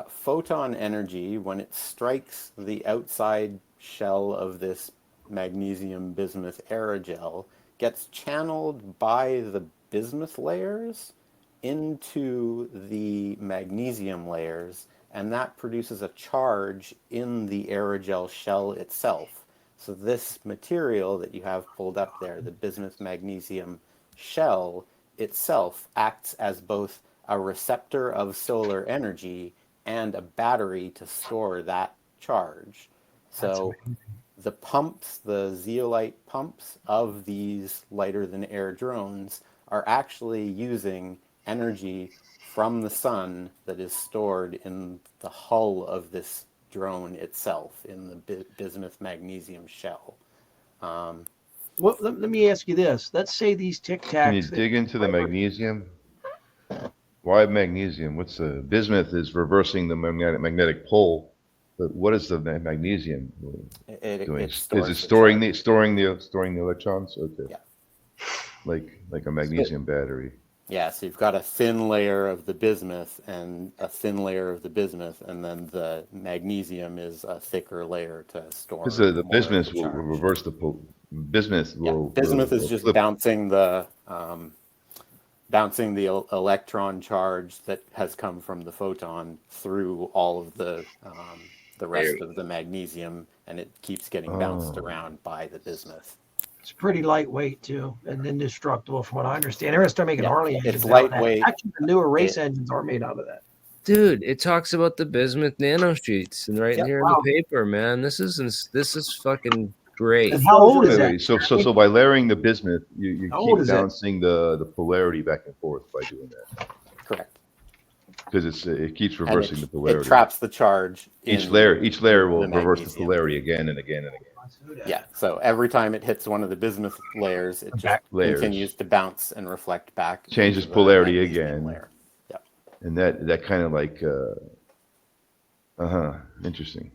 photon energy, when it strikes the outside shell of this magnesium bismuth aerogel, gets channeled by the bismuth layers into the magnesium layers, and that produces a charge in the aerogel shell itself. So this material that you have pulled up there, the bismuth magnesium shell itself, acts as both a receptor of solar energy and a battery to store that charge. So the pumps, the zeolite pumps of these lighter than air drones are actually using energy from the sun that is stored in the hull of this drone itself, in the bismuth magnesium shell. Well, let me ask you this. Let's say these Tic Tacs. Can you dig into the magnesium? Why magnesium? What's the bismuth is reversing the magnetic pole, but what is the magnesium doing? Is it storing the electrons? Okay. Yeah. Like a magnesium battery. Yeah, so you've got a thin layer of the bismuth and a thin layer of the bismuth, and then the magnesium is a thicker layer to store. Because the bismuth will reverse the pole. Bismuth is just flip. bouncing the electron charge that has come from the photon through all of the rest of the magnesium, and it keeps getting bounced around by the bismuth. It's pretty lightweight too, and indestructible from what I understand. They're gonna start making Harley engines. It's lightweight. Actually, the newer race engines are made out of that. Dude, it talks about the bismuth nanosheets and right here in the paper, man. This is fucking great. And how old is that? So by layering the bismuth, you keep bouncing the polarity back and forth by doing that. Correct. Because it keeps reversing the polarity. It traps the charge. Each layer will reverse the polarity again and again and again. Yeah, so every time it hits one of the bismuth layers, it just continues to bounce and reflect back. Changes polarity again. Layer. Yep. And that kind of like, interesting.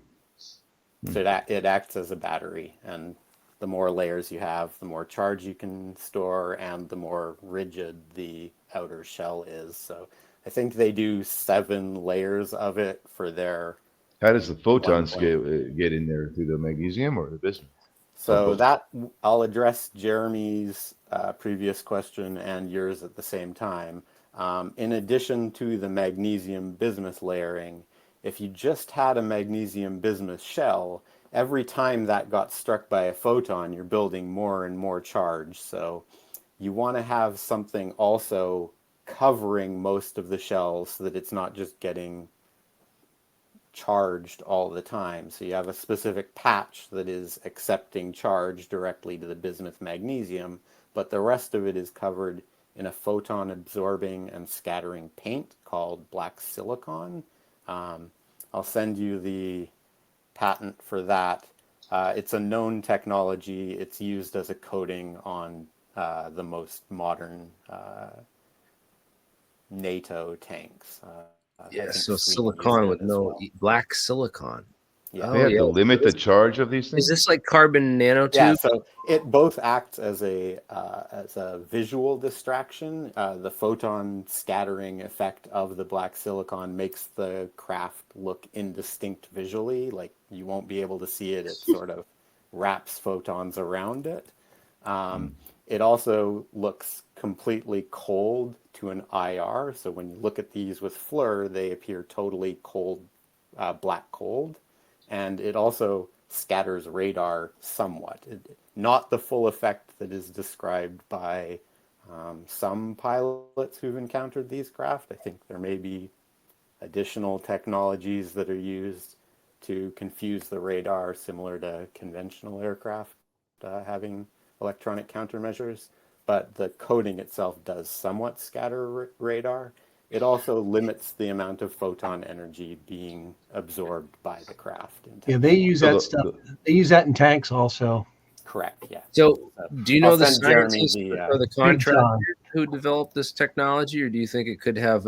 So it acts as a battery, and the more layers you have, the more charge you can store, and the more rigid the outer shell is. So I think they do 7 layers of it for their... How does the photons get in there, through the magnesium or the bismuth? So that I'll address Jeremy's previous question and yours at the same time. In addition to the magnesium bismuth layering, If you just had a magnesium bismuth shell, every time that got struck by a photon, you're building more and more charge. So you want to have something also covering most of the shells so that it's not just getting charged all the time. So you have a specific patch that is accepting charge directly to the bismuth magnesium, but the rest of it is covered in a photon absorbing and scattering paint called black silicon. I'll send you the patent for that. It's a known technology. It's used as a coating on the most modern NATO tanks. Yeah, so Sweden silicon uses with it as no well. black silicon. Yeah. They have to limit the charge of these Is things? this like carbon nanotube? Yeah, so it both acts as a visual distraction. The photon scattering effect of the black silicon makes the craft look indistinct visually, like you won't be able to see it. It sort of wraps photons around it. It also looks completely cold to an IR. So when you look at these with FLIR, they appear totally cold, black cold. And it also scatters radar somewhat. Not the full effect that is described by some pilots who've encountered these craft. I think there may be additional technologies that are used to confuse the radar, similar to conventional aircraft having electronic countermeasures. But the coating itself does somewhat scatter radar. It also limits the amount of photon energy being absorbed by the craft. Yeah, they use that stuff. They use that in tanks also. Correct, yeah. So do you know I'll the send Jeremy scientists the, or the Big time. contractor who developed this technology, or do you think it could have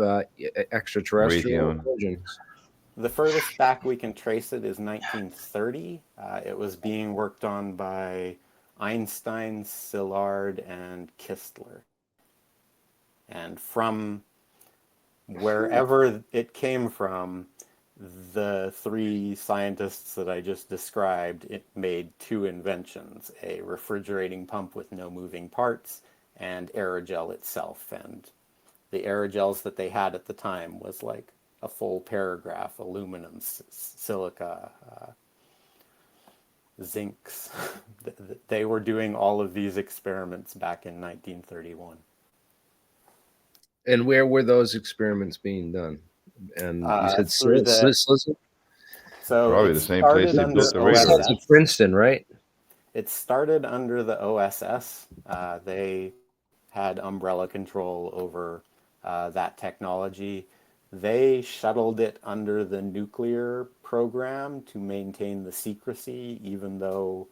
extraterrestrial Raytheon. origins? The furthest back we can trace it is 1930. It was being worked on by Einstein, Szilard, and Kistler. And from wherever it came from, the three scientists that I just described, it made two inventions: a refrigerating pump with no moving parts and aerogel itself. And the aerogels that they had at the time was like a full paragraph: aluminum, silica, zincs. They were doing all of these experiments back in 1931. And where were those experiments being done? And you said through the- So Probably it the same place started they under built the radar. OSS. It's Princeton, right? It started under the OSS. They had umbrella control over that technology. They shuttled it under the nuclear program to maintain the secrecy, even though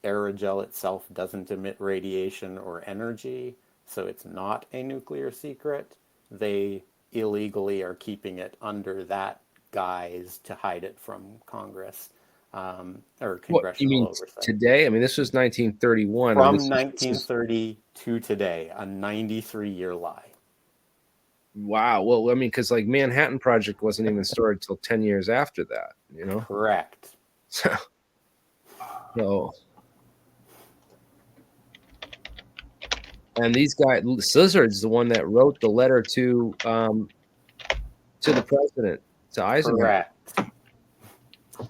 aerogel itself doesn't emit radiation or energy, so it's not a nuclear secret. They illegally are keeping it under that guise to hide it from Congress or congressional What you mean oversight. today? I mean, this was 1931. From and this is- 1930 to today, a 93-year lie. Wow. Well, I mean, because like Manhattan Project wasn't even started till 10 years after that, you know? Correct. So and these guys, Scissor's the one that wrote the letter to the president, to Eisenhower. Correct.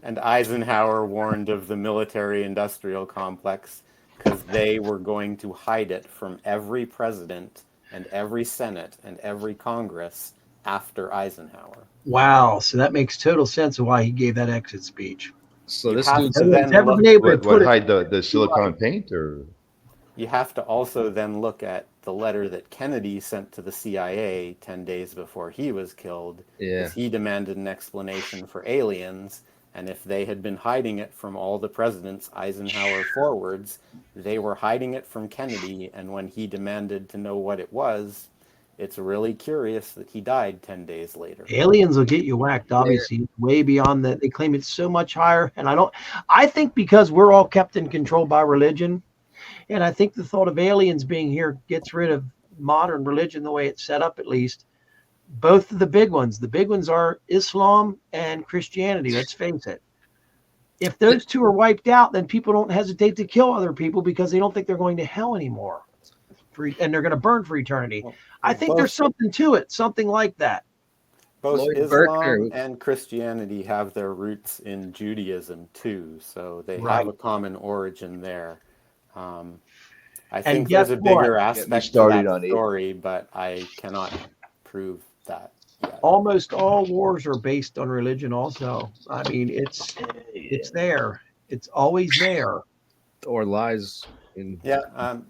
And Eisenhower warned of the military-industrial complex because they were going to hide it from every president and every Senate and every Congress after Eisenhower. Wow. So that makes total sense of why he gave that exit speech. So You this have dude's to then Never look- been able to What put it. hide the silicon paint or? You have to also then look at the letter that Kennedy sent to the CIA 10 days before he was killed. Yeah. Because he demanded an explanation for aliens, and if they had been hiding it from all the presidents, Eisenhower forwards, they were hiding it from Kennedy, and when he demanded to know what it was, it's really curious that he died 10 days later. Aliens will get you whacked, obviously, way beyond that. They claim it's so much higher. And I think because we're all kept in control by religion, and I think the thought of aliens being here gets rid of modern religion the way it's set up, at least. Both of the big ones are Islam and Christianity. Let's face it. If those two are wiped out, then people don't hesitate to kill other people because they don't think they're going to hell anymore. And they're going to burn for eternity. I think there's something to it, something like that. both Lloyd Islam Berkner. and Christianity have their roots in Judaism too, so they have Right. a common origin there. I And think guess there's a what? bigger Get me aspect to started that on it. story, but I cannot prove that yet. Almost all wars are based on religion also. I mean, it's there. It's always there. Or lies in Yeah,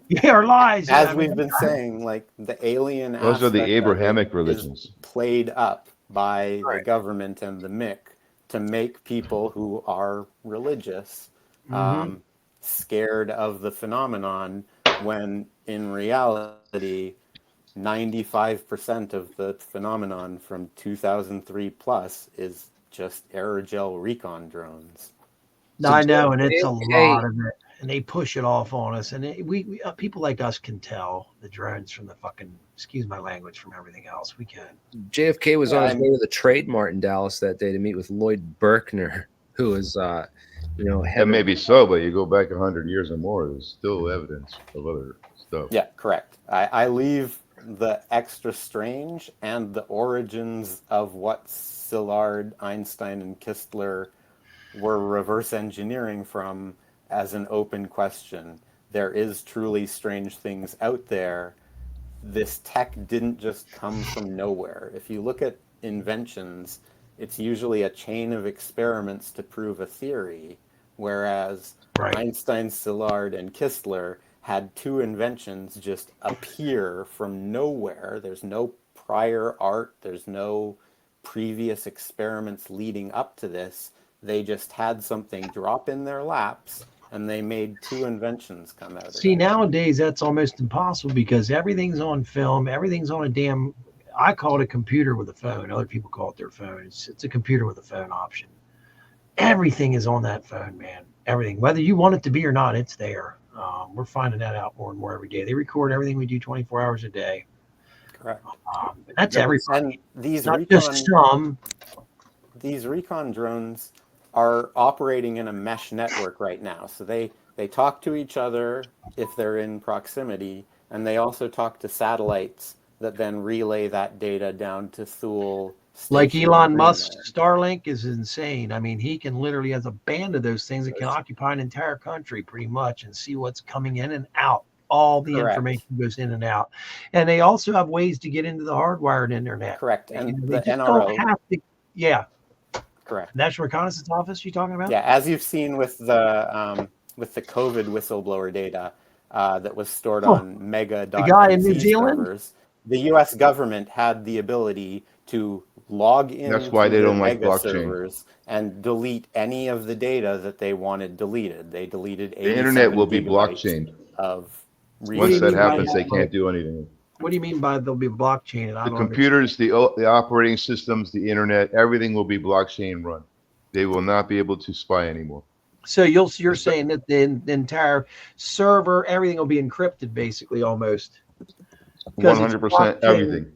Yeah, or lies. Yeah, as I mean, we've been saying, like the alien Those are the aspect of it Abrahamic is religions. played up by the Right. government and the MIC to make people who are religious mhm. scared of the phenomenon, when in reality 95% of the phenomenon from 2003 plus is just aerogel recon drones. So I know, and it's a JFK, lot of it, and they push it off on us, and we people like us can tell the drones from the fucking, excuse my language, from everything else. We can. JFK was Yeah, on his I'm- way to the Trade Mart in Dallas that day to meet with Lloyd Berkner, who is, head That may be so, but you go back 100 years or more, there's still evidence of other stuff. Yeah, correct. I leave the extra strange and the origins of what Szilard, Einstein, and Kistler were reverse engineering from as an open question. There is truly strange things out there. This tech didn't just come from nowhere. If you look at inventions, it's usually a chain of experiments to prove a theory, whereas Right. Einstein, Szilard, and Kistler had two inventions just appear from nowhere. There's no prior art, there's no previous experiments leading up to this. They just had something drop in their laps, and they made two inventions come out of See, it. nowadays that's almost impossible because everything's on film. Everything's on a damn. I call it a computer with a phone. Other people call it their phone. It's a computer with a phone option. Everything is on that phone, man. Everything, whether you want it to be or not, it's there. We're finding that out more and more every day. They record everything we do 24 hours a day. Correct. That's Yep. everybody, And these not just some. recon drones are operating in a mesh network right now. So they talk to each other if they're in proximity, and they also talk to satellites that then relay that data down to Thule Like Station in Elon Musk's Greenland. Starlink is insane. I mean, he can literally has a band of those things that can occupy an entire country pretty much and see what's coming in and out. All the Correct. information goes in and out. And they also have ways to get into the hardwired internet. Correct. They, And they the just NRO. don't have to. Yeah. Correct. National Reconnaissance Office, you talking about? Yeah, as you've seen with the COVID whistleblower data that was stored on The guy in New mega.mc Zealand? servers, the U.S. government had the ability to log That's into why they their don't like mega blockchain. servers and delete any of the data that they wanted deleted. They deleted 87 The internet will be gigabytes blockchained. of do you Once that mean by happens, they that? can't do anything. What do you mean by there'll be blockchain? And I The don't computers, the operating systems, the internet, everything will be blockchain run. They will not be able to spy anymore. So you're saying that the entire server, everything will be encrypted, basically, almost. 100% blockchain. everything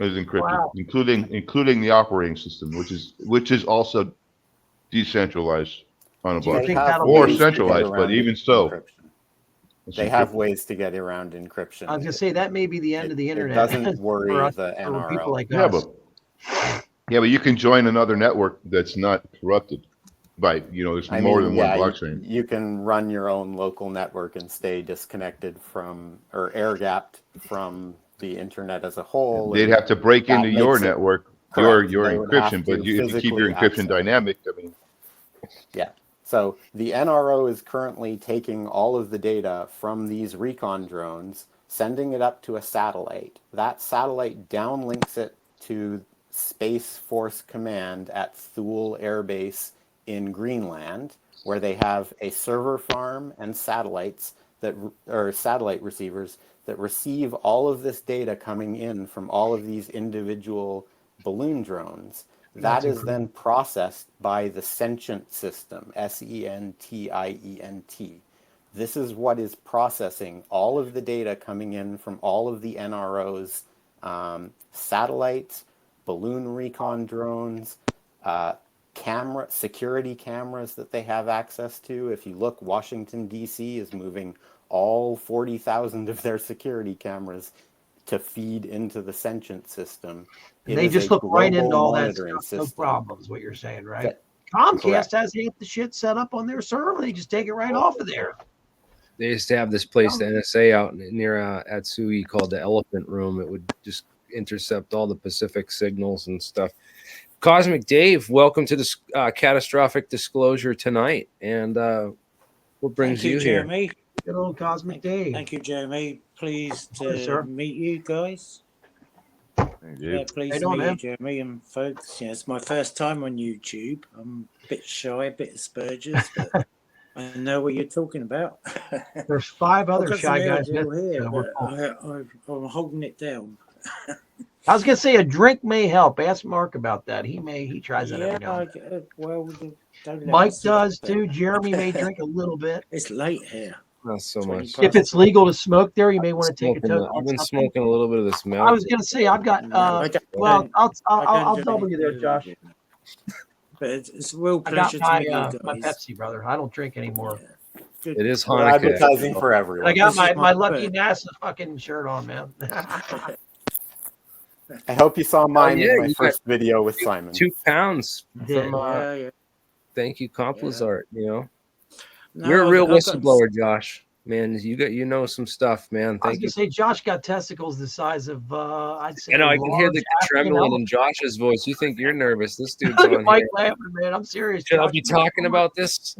is encrypted, Wow. including the operating system, which is also decentralized on a Do you They think blockchain, have that'll or ways be? to get centralized, but around even so, encryption. it's They have encrypted. ways to get around encryption. I was gonna say that may be the end of the It internet doesn't for worry us, the for people NRO. like Yeah, us. but you can join another network that's not corrupted by there's I more mean, than one yeah, blockchain. you can run your own local network and stay disconnected from or air gapped from the internet as a whole. They'd and have to break that into your makes it network, correct. your They would have encryption, but to if you keep your physically encryption access. dynamic, I mean, Yeah. So the NRO is currently taking all of the data from these recon drones, sending it up to a satellite. That satellite downlinks it to Space Force Command at Thule Air Base in Greenland, where they have a server farm and satellites that or satellite receivers that receive all of this data coming in from all of these individual balloon drones. That is then processed by the sentient system, SENTIENT. This is what is processing all of the data coming in from all of the NRO's satellites, balloon recon drones, security cameras that they have access to. If you look, Washington, D.C. is moving all 40,000 of their security cameras to feed into the sentient system. And they just look right into all that stuff. No problems, what you're saying, right? Comcast has half the shit set up on their server. They just take it right off of there. They used to have this place, the NSA out near Atsui, called the Elephant Room. It would just intercept all the Pacific signals and stuff. Cosmic Dave, welcome to this catastrophic disclosure tonight. And what brings you here? Jeremy. Good old Cosmic Dave. Thank you, Jeremy. Pleased to meet you guys. Pleased to meet you, Jeremy and folks. Yeah, it's my first time on YouTube. I'm a bit shy, a bit asperger's, but I know what you're talking about. There's 5 other shy guys here, but I'm holding it down. I was gonna say a drink may help. Ask Mark about that. He tries that every now and then. Well, Mike does too. Jeremy may drink a little bit. It's late here. Not so much. If it's legal to smoke there, you may want to take a toke. I've been smoking a little bit of this milk. I was gonna say I've got. I'll double you there, Josh. But it's a real pleasure to meet you guys. My Pepsi, brother. I don't drink anymore. It is Hanukkah. Advertising for everyone. I got my Lucky NASA fucking shirt on, man. I hope you saw mine in my first video with Simon. 2 pounds from thank you, Complazart. You know, you're a real whistleblower, Josh. Man, you know some stuff, man. I was gonna say Josh got testicles the size of I'd say. You know, I can hear the trembling in Josh's voice. You think you're nervous? This dude's on Mike here. laughing, man. I'm serious. Should I be talking about this?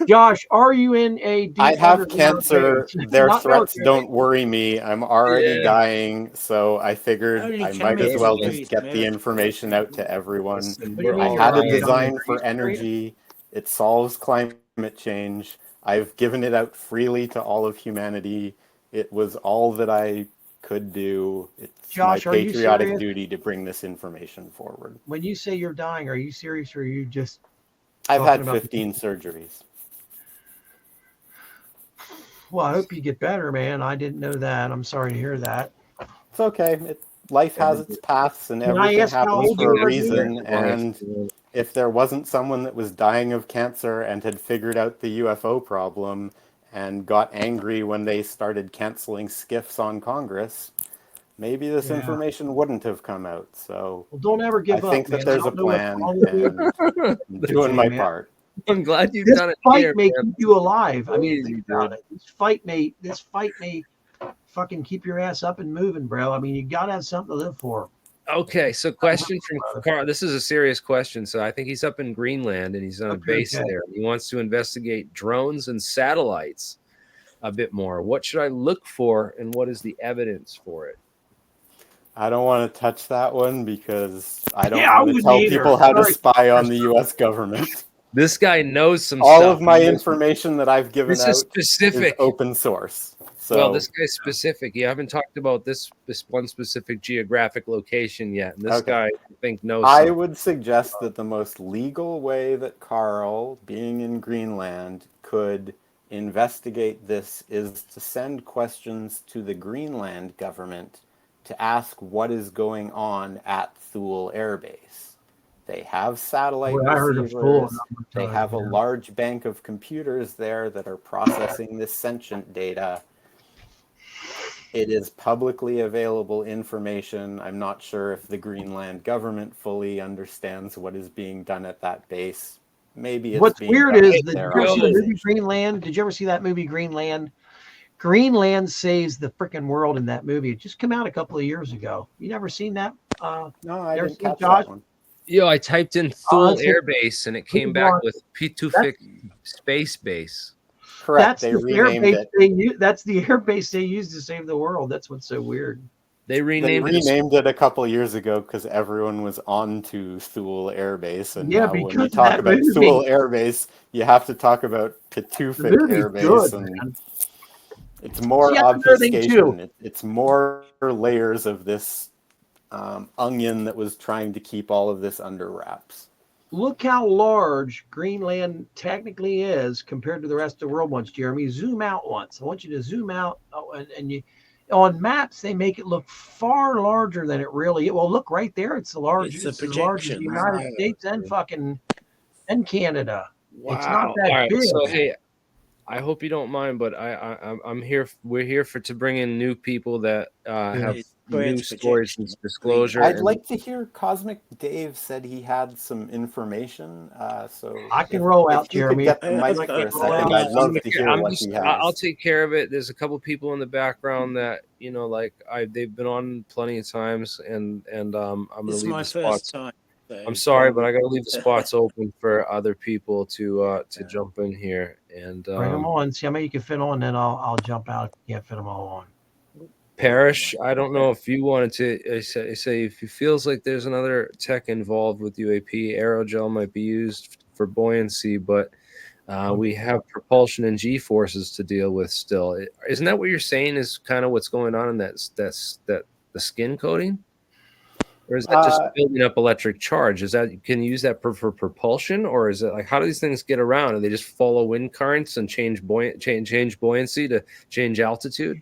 Josh, are you in a? I have cancer. Their threats don't worry me. I'm already dying, so I figured I might as well just get the information out to everyone. I had a design for energy. It solves climate change. I've given it out freely to all of humanity. It was all that I could do. It's Josh, my patriotic duty to bring this information forward. When you say you're dying, are you serious or are you just... I've had 15 surgeries. Well, I hope you get better, man. I didn't know that. I'm sorry to hear that. It's okay. Life has its paths and everything happens for a reason. And if there wasn't someone that was dying of cancer and had figured out the UFO problem and got angry when they started canceling skiffs on Congress, maybe this information wouldn't have come out. So don't ever give up. I think that there's a plan and I'm doing my part. I'm glad you've done it. This fight may keep you alive. I mean, think about it. This fight may fucking keep your ass up and moving, bro. I mean, you gotta have something to live for. Okay, so question from Carl. This is a serious question. So I think he's up in Greenland and he's on a base there. He wants to investigate drones and satellites a bit more. What should I look for and what is the evidence for it? I don't want to touch that one because I don't want to tell people how to spy on the U.S. government. This guy knows some stuff. All of my information that I've given out is open source. So, well, this guy's specific. You haven't talked about this one specific geographic location yet. And this guy, I think, knows. I would suggest that the most legal way that Carl, being in Greenland, could investigate this is to send questions to the Greenland government to ask what is going on at Thule Air Base. They have satellite receivers. They have a large bank of computers there that are processing this sentient data. It is publicly available information. I'm not sure if the Greenland government fully understands what is being done at that base. Maybe it's what's weird is that you ever see the movie Greenland? Did you ever see that movie Greenland? Greenland saves the freaking world in that movie. It just came out a couple of years ago. You never seen that? No, I didn't catch that one. Yo, I typed in Thule Air Base and it came back with Pitufik Space Base. Correct. That's the air base they use. That's the air base they use to save the world. That's what's so weird. They renamed it a couple of years ago because everyone was on to Thule Air Base, and now when you talk about Thule Air Base, you have to talk about Pitufik Air Base, and it's more obfuscation. It's more layers of this onion that was trying to keep all of this under wraps. Look how large Greenland technically is compared to the rest of the world once, Jeremy. Zoom out once. I want you to zoom out, and you on maps, they make it look far larger than it really is. Well, look right there. It's the largest. It's as large as the United States and Canada. Wow. It's not that big. So, hey, I hope you don't mind, but I'm here. We're here to bring in new people that have new stories and disclosure. I'd like to hear Cosmic Dave said he had some information. So I can roll out, Jeremy. Get the mic for a second. I'd love to hear what he has. I'll take care of it. There's a couple people in the background that like they've been on plenty of times, and I'm gonna leave the spots. Time, so I'm sorry, but I got to leave the spots open for other people to jump in here and bring them on. See how many you can fit on, then I'll jump out. Can't fit them all on. Parrish, I don't know if you wanted to say if it feels like there's another tech involved with UAP, aerogel might be used for buoyancy, but we have propulsion and G forces to deal with still. Isn't that what you're saying is kind of what's going on in that the skin coating? Or is that just building up electric charge? Can you use that for propulsion, or is it like how do these things get around? Do they just follow wind currents and change buoyancy to change altitude?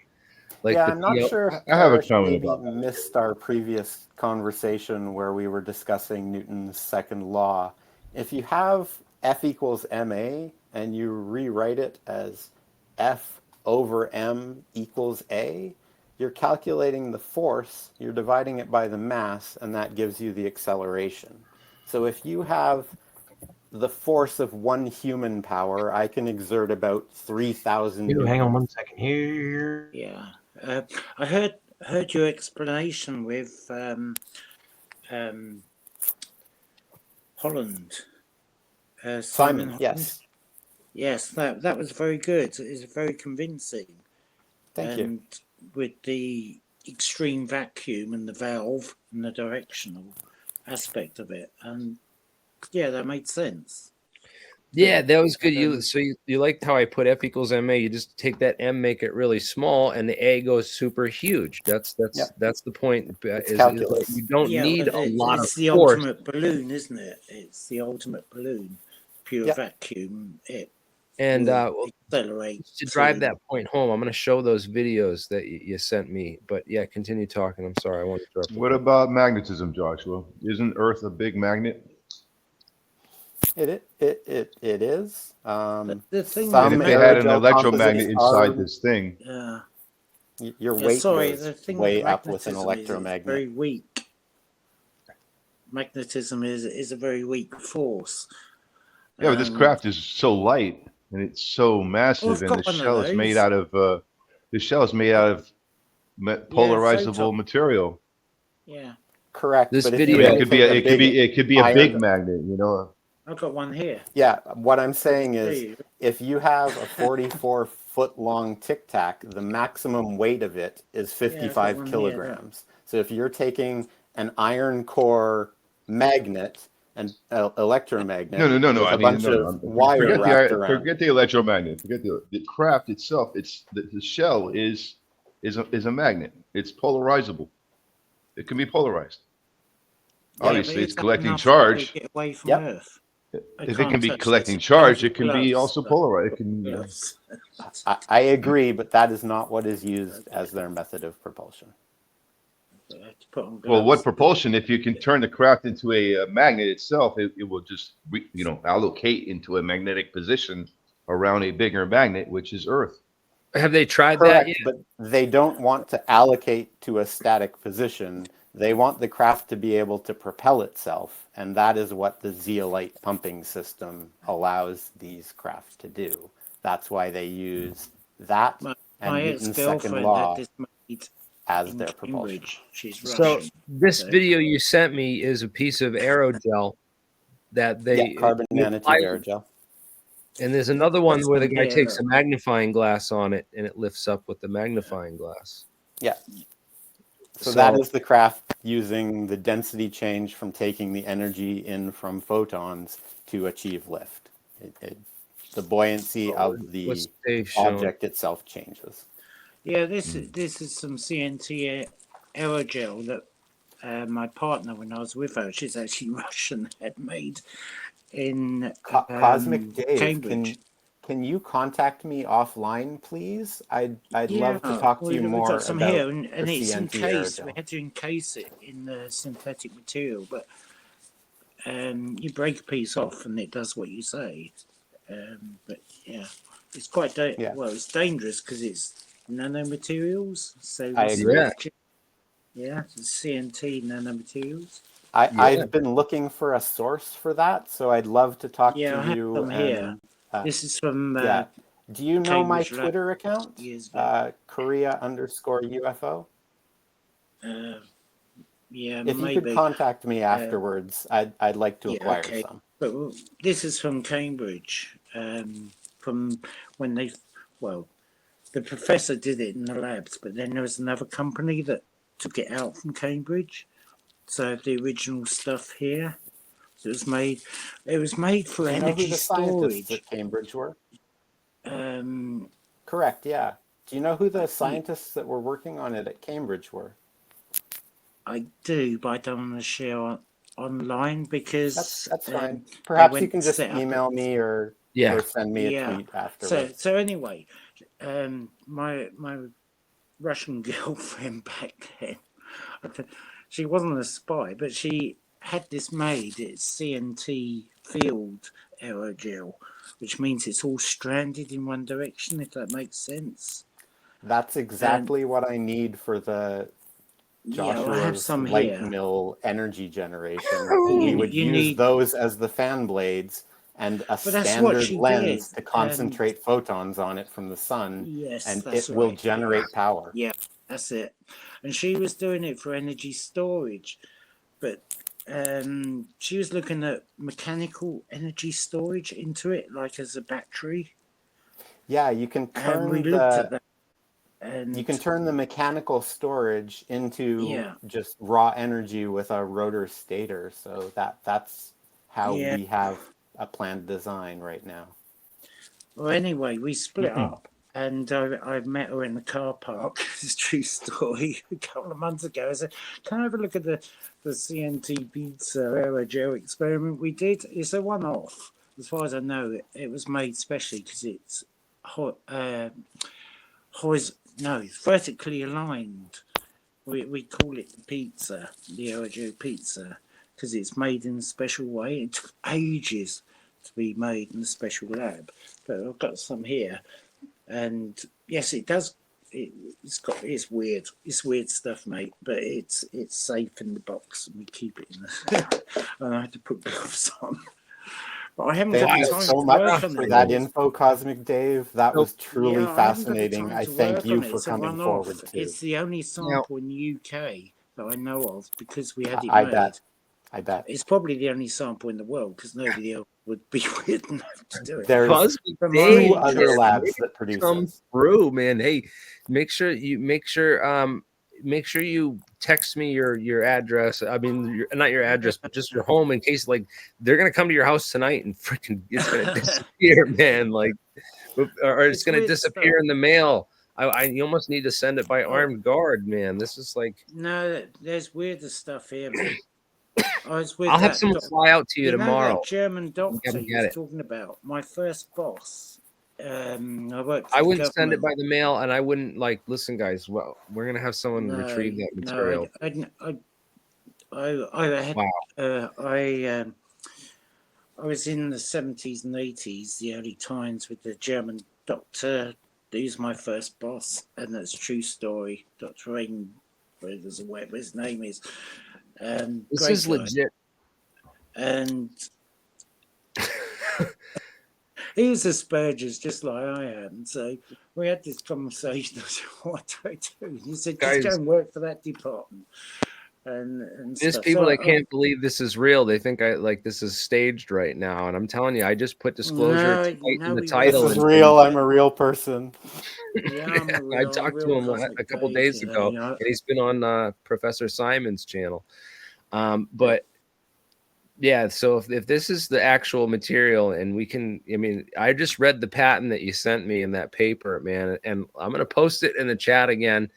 I'm not sure if I have a comment about that. Missed our previous conversation where we were discussing Newton's second law. If you have F equals ma and you rewrite it as F over m equals a, you're calculating the force, you're dividing it by the mass, and that gives you the acceleration. So if you have the force of one human power, I can exert about 3,000. Hang on 1 second here. Yeah. I heard your explanation with Holland. Simon, Holland. yes, that was very good. It's very convincing. Thank you. With the extreme vacuum and the valve and the directional aspect of it, and that made sense. Yeah, that was good. You liked how I put F equals ma. You just take that m, make it really small, and the a goes super huge. That's the point. You don't need a lot of It's the force. ultimate balloon, isn't it? It's the ultimate balloon. Pure vacuum. It and accelerate to drive that point home. I'm going to show those videos that you sent me. But yeah, continue talking. I'm sorry, I want to interrupt. What about magnetism, Joshua? Isn't Earth a big magnet? It is. The thing and if they had an electromagnet inside this thing, your weight goes way up with an electromagnet. electromagnet. Very weak. Magnetism is a very weak force. Yeah, but this craft is so light and it's so massive, and the shell is made out of polarizable material. Yeah, correct. This but video it could be a big magnet, you know. I've got one here. Yeah, what I'm saying is, if you have a 44-foot-long Tic Tac, the maximum weight of it is 55 kilograms. So if you're taking an iron core magnet, an electromagnet, no. a bunch of wire wrapped around. Forget the electromagnet. Forget the craft itself. It's the shell is a magnet. It's polarizable. It can be polarized. Obviously, it's collecting charge. Get away from Earth. If it can be collecting charge, it can be also polarized. It can. I agree, but that is not what is used as their method of propulsion. Well, what propulsion? If you can turn the craft into a magnet itself, it will just allocate into a magnetic position around a bigger magnet, which is Earth. Have they tried Correct, that yet? But they don't want to allocate to a static position. They want the craft to be able to propel itself, and that is what the zeolite pumping system allows these craft to do. That's why they use that and Newton's second law as their propulsion. So this video you sent me is a piece of aerogel that they carbon nanotube aerogel. And there's another one where the guy takes a magnifying glass on it and it lifts up with the magnifying glass. Yeah. So that is the craft using the density change from taking the energy in from photons to achieve lift. The buoyancy of the object itself changes. Yeah, this is some CNT aerogel that my partner, when I was with her, she's actually Russian, had made in Cosmic Dave, Cambridge. Can you contact me offline, please? I'd love to talk to you more we've got some about here, and it's CNT encased. aerogel. We had to encase it in the synthetic material, but you break a piece off and it does what you say. But yeah, it's quite well. It's dangerous because it's nanomaterials. So I agree. Yeah, CNT nanomaterials. I've been looking for a source for that, so I'd love to talk Yeah, I to have you. them here. This is from yeah. Do you know my Cambridge Lab Twitter account? years ago. Korea_UFO. Yeah, If you maybe. could contact me afterwards, I'd like to acquire some. But this is from Cambridge, from when they, well, the professor did it in the labs, but then there was another company that took it out from Cambridge. So the original stuff here, it was made for energy storage. At Cambridge were? Um, Correct, yeah. Do you know who the scientists that were working on it at Cambridge were? I do, but I don't want to share online because that's fine. Perhaps you can just set up email me or send me a tweet afterwards. So anyway, my Russian girlfriend back then, she wasn't a spy, but she had this made. It's CNT field aerogel, which means it's all stranded in one direction, if that makes sense. That's exactly what I need for the Joshua's light mill energy generation. We would use those as the fan blades and a standard lens to concentrate photons on it from the sun, and it will generate power. Yeah, that's it. And she was doing it for energy storage, but she was looking at mechanical energy storage into it, like as a battery. Yeah, you can turn you can turn the mechanical storage into just raw energy with a rotor stator. So that's how we have a planned design right now. Well, anyway, we split up, and I met her in the car park. It's a true story. A couple of months ago, I said, "Can I have a look at the CNT pizza aerogel experiment we did?" It's a one-off, as far as I know. It was made specially because it's it's vertically aligned. We call it the pizza, the aerogel pizza, because it's made in a special way. It took ages to be made in a special lab, but I've got some here, and yes, it does. It's weird stuff, mate. But it's safe in the box, and we keep it in the. And I had to put gloves on. But I haven't got time so much for that info, Cosmic Dave. That was truly fascinating. I thank you for coming forward too. It's the only sample in the UK that I know of because we had it made. I bet. It's probably the only sample in the world because nobody else would be weird enough to do it. There's two other labs that produce this. Through, man. Hey, make sure you text me your address. I mean, not your address, but just your home, in case like they're gonna come to your house tonight and freaking it's gonna disappear, man. Like, or it's gonna disappear in the mail. You almost need to send it by armed guard, man. This is like there's weirder stuff here. I'll have someone fly out to you tomorrow. That German doctor you was talking about, my first boss. I wouldn't send it by the mail, and I wouldn't listen, guys. Well, we're gonna have someone retrieve that material. I was in the 70s and 80s, the early times, with the German doctor. He's my first boss, and that's a true story. Dr. Rain, whatever his name is. This is legit. And he was Asperger's just like I am. So we had this conversation. I said, "What do I do?" He said, "Just go and work for that department." And there's people that can't believe this is real. They think this is staged right now. And I'm telling you, I just put disclosure in the title. This is real. I'm a real person. Yeah, I talked to him a couple days ago, and he's been on Professor Simon's channel. But yeah, so if this is the actual material, and I just read the patent that you sent me in that paper, man, and I'm gonna post it in the chat again.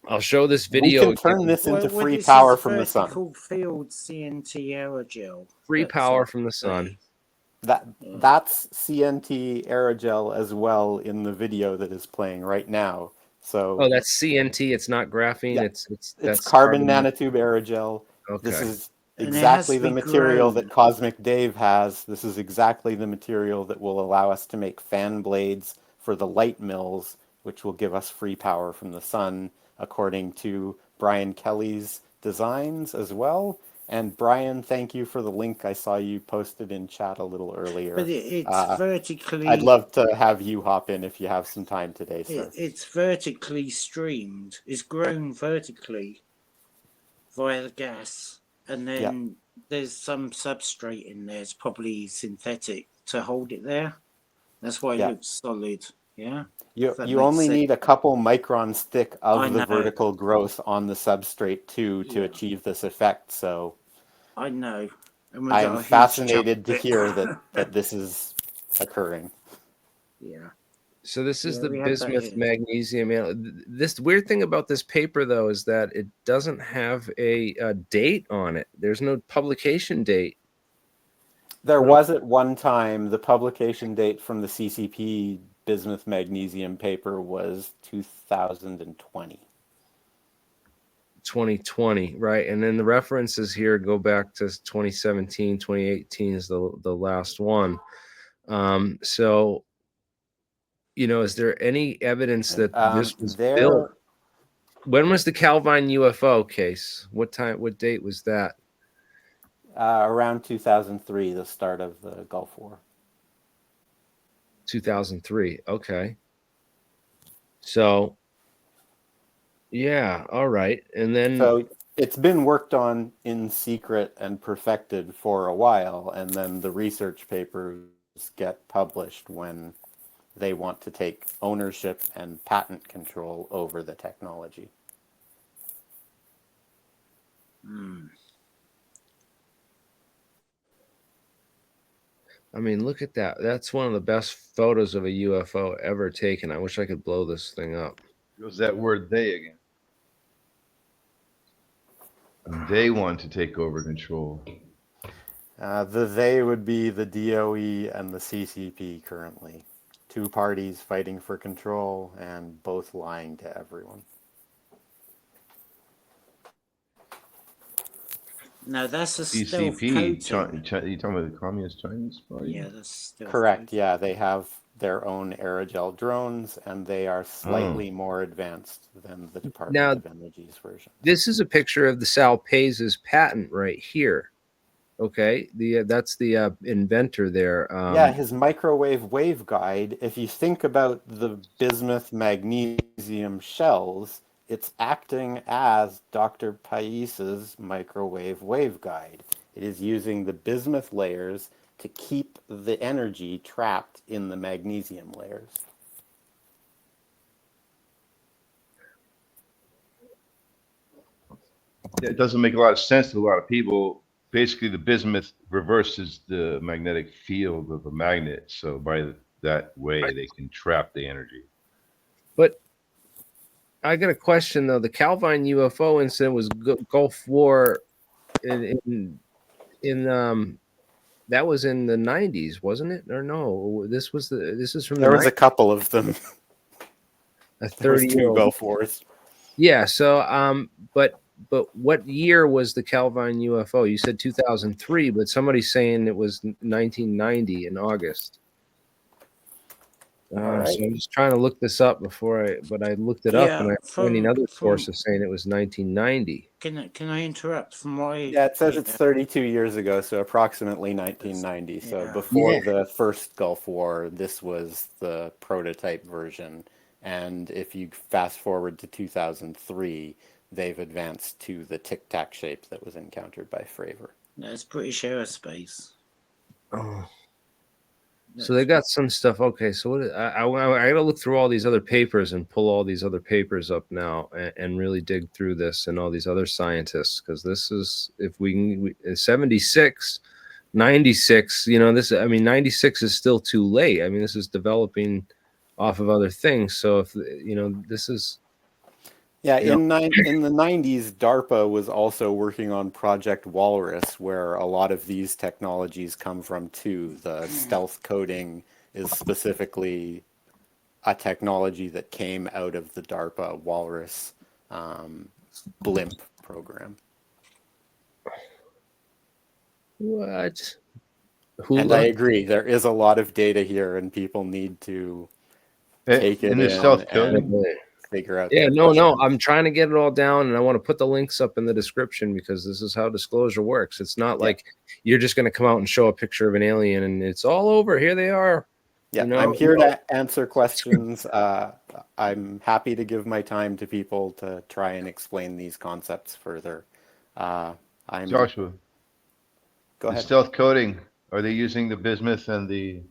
I'll show this video. We can turn this into free power from the sun. Field CNT aerogel. Free power from the sun. That's CNT aerogel as well in the video that is playing right now. So that's CNT. It's not graphene. Yeah. It's carbon nanotube aerogel. Okay. This is exactly the material that Cosmic Dave has. This is exactly the material that will allow us to make fan blades for the light mills, which will give us free power from the sun. according to Brian Kelly's designs as well. And Brian, thank you for the link. I saw you posted in chat a little earlier. But it's vertically... I'd love to have you hop in if you have some time today, sir. It's vertically streamed. It's grown vertically via the gas. And then there's some substrate in there. It's probably synthetic to hold it there. That's why it looks solid. Yeah. You only need a couple microns thick of the vertical growth on the substrate to achieve this effect. So I know. I'm fascinated to hear that this is occurring. Yeah. So this is the bismuth magnesium. This weird thing about this paper, though, is that it doesn't have a date on it. There's no publication date. There was at one time. The publication date from the CCP bismuth magnesium paper was 2020. 2020, right? And then the references here go back to 2017, 2018 is the last one. So, is there any evidence that this was built? When was the Calvine UFO case? What date was that? Around 2003, the start of the Gulf War. 2003. Okay. So, yeah, all right. And then... So it's been worked on in secret and perfected for a while, and then the research papers get published when they want to take ownership and patent control over the technology. I mean, look at that. That's one of the best photos of a UFO ever taken. I wish I could blow this thing up. What's that word "they" again? They want to take over control. The they would be the DOE and the CCP currently. Two parties fighting for control and both lying to everyone. No, that's a stealth CCP. You talking about the Communist Chinese Party? Yeah, that's stealth. Correct. Yeah, they have their own aerogel drones, and they are slightly more advanced than the Department of Energy's version. This is a picture of the Sal Pais's patent right here. Okay, that's the inventor there. Yeah, his microwave waveguide. If you think about the bismuth magnesium shells, it's acting as Dr. Pais's microwave waveguide. It is using the bismuth layers to keep the energy trapped in the magnesium layers. It doesn't make a lot of sense to a lot of people. Basically, the bismuth reverses the magnetic field of a magnet, so by that way they can trap the energy. But I got a question though. The Calvine UFO incident was Gulf War in that was in the 90s, wasn't it? Or no? This is from there was a couple of them. A 30-year-old Gulf Wars. Yeah. So but what year was the Calvine UFO? You said 2003, but somebody's saying it was 1990 in August. So I'm just trying to look this up but I looked it up and I'm finding other sources saying it was 1990. Can I interrupt? It says it's 32 years ago, so approximately 1990. So before the first Gulf War, this was the prototype version. And if you fast forward to 2003, they've advanced to the tic-tac shape that was encountered by Fravor. That's British aerospace. Oh. So they got some stuff. Okay, so I got to look through all these other papers and pull all these other papers up now and really dig through this and all these other scientists, because this is, if we can, 76, 96, 96 is still too late. I mean, this is developing off of other things. So if, this is... Yeah, in the 90s, DARPA was also working on Project Walrus, where a lot of these technologies come from too. The stealth coding is specifically a technology that came out of the DARPA Walrus blimp program. What? And I agree, there is a lot of data here, and people need to take it in. The stealth coding. figure out. Yeah, no. I'm trying to get it all down, and I want to put the links up in the description because this is how disclosure works. It's not like you're just going to come out and show a picture of an alien and it's all over. Here they are. Yeah, you know? I'm here to answer questions. I'm happy to give my time to people to try and explain these concepts further. Joshua, go ahead. Stealth coating, are they using the bismuth and the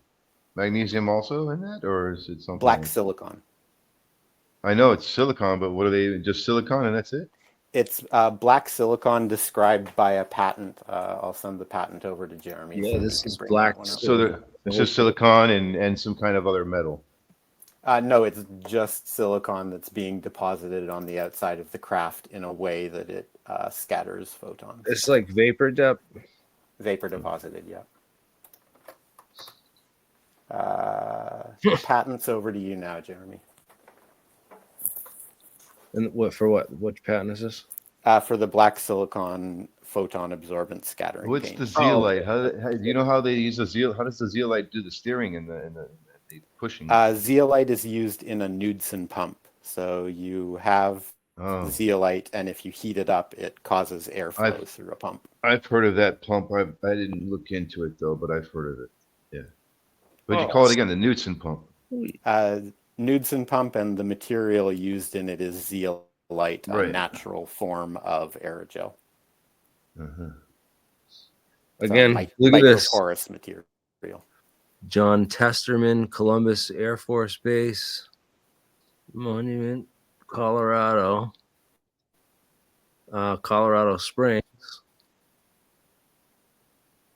magnesium also in that, or is it something black silicon? I know it's silicon, but what are they? Just silicon and that's it? It's black silicon described by a patent. I'll send the patent over to Jeremy. Yeah, so this is black. So it's just silicon and some kind of other metal. No, it's just silicon that's being deposited on the outside of the craft in a way that it scatters photons. It's like vapor depth. Vapor deposited, yeah. Patents over to you now, Jeremy. And what for what? Which patent is this? For the black silicon photon absorbent scattering. What's paint. the zeolite? How do you know how they use the zeolite? How does the zeolite do the steering and the pushing? Zeolite is used in a Knudsen pump. So you have zeolite, and if you heat it up, it causes airflow through a pump. I've heard of that pump. I didn't look into it though, but I've heard of it. Yeah. What do you call it again? The Knudsen pump. Knudsen pump, and the material used in it is zeolite, a natural form of aerogel. Again, look at this. Microporous material. John Testerman, Columbus Air Force Base, Monument, Colorado, Colorado Springs.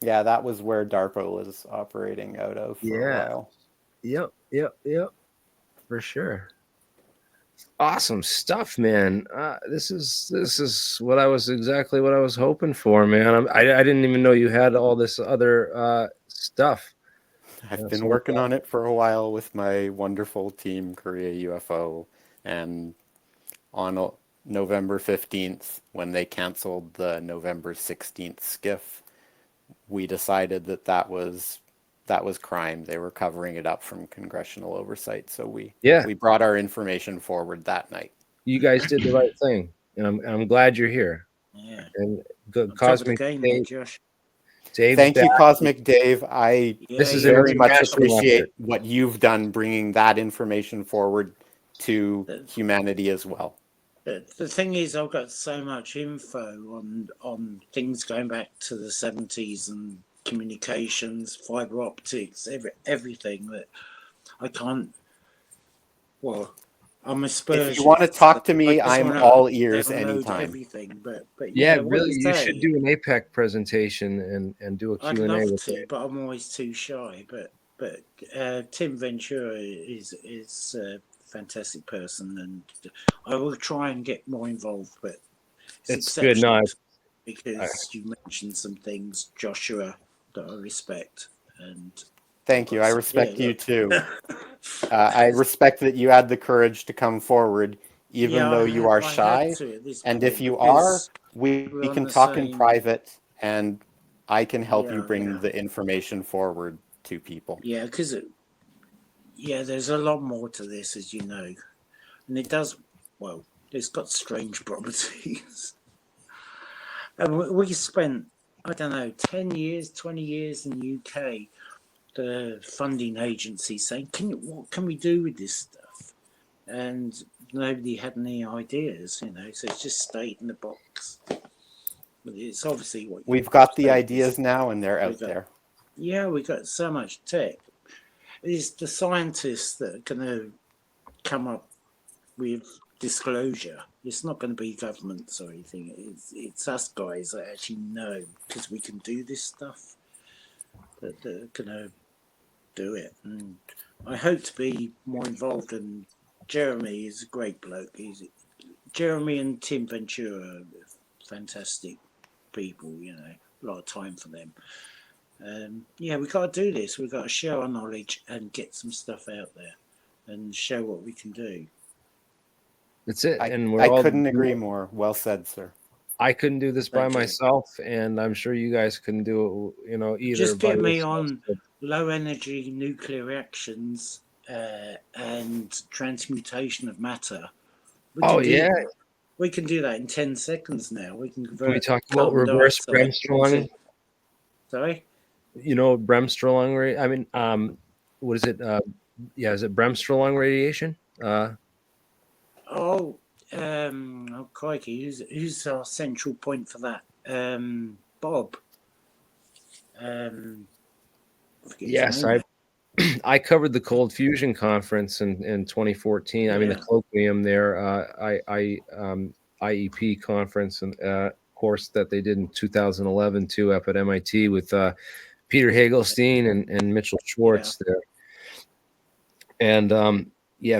Yeah, that was where DARPA was operating out of for a while. Yep. For sure. Awesome stuff, man. This is what I was hoping for, man. I didn't even know you had all this other stuff. I've been working on it for a while with my wonderful team, Korea UFO, and on November 15th, when they canceled the November 16th skiff, we decided that was crime. They were covering it up from congressional oversight. So we brought our information forward that night. You guys did the right thing, and I'm glad you're here. Yeah. And good Cosmic Dave, Josh. Thank you, Cosmic Dave. I very much appreciate what you've done, bringing that information forward to humanity as well. The thing is, I've got so much info on things going back to the 70s and communications, fiber optics, everything that I can't. Well, I'm a Spurs. If you want to talk to me, I'm all ears anytime. Everything, but really, you should do an APEC presentation and do a Q&A. I'd love with to, it. but I'm always too shy. But Tim Ventura is a fantastic person, and I will try and get more involved. But it's good, nice. Because you mentioned some things, Joshua, that I respect, and thank you. I respect you too. I respect that you had the courage to come forward, even though you are shy. And if you are, we can talk in private, and I can help you bring the information forward to people. Yeah, because there's a lot more to this, as you know, and it does. Well, it's got strange properties. And we spent, I don't know, 10 years, 20 years in the UK, the funding agency saying, what can we do with this stuff? And nobody had any ideas, so it's just stayed in the box. But it's obviously what we've got the ideas now, and they're out there. Yeah, we've got so much tech. It's the scientists that are going to come up with disclosure. It's not going to be governments or anything. It's us guys that actually know, because we can do this stuff, that are going to do it. And I hope to be more involved. And Jeremy is a great bloke. Jeremy and Tim Ventura are fantastic people. A lot of time for them. We've got to do this. We've got to share our knowledge and get some stuff out there and show what we can do. That's it. I couldn't agree more. Well said, sir. I couldn't do this by myself, and I'm sure you guys couldn't do it, either. Just get me on low energy nuclear reactions and transmutation of matter We can do that in 10 seconds now. We can convert. Can we talk about reverse Bremsstrahlung? Sorry? You know, Bremsstrahlung, I mean, what is it? Is it Bremsstrahlung radiation? Crikey, who's our central point for that? Bob. Yes, I covered the Cold Fusion conference in 2014. I mean, the colloquium there, IEP conference and course that they did in 2011 too up at MIT with Peter Hagelstein and Mitchell Schwartz there. And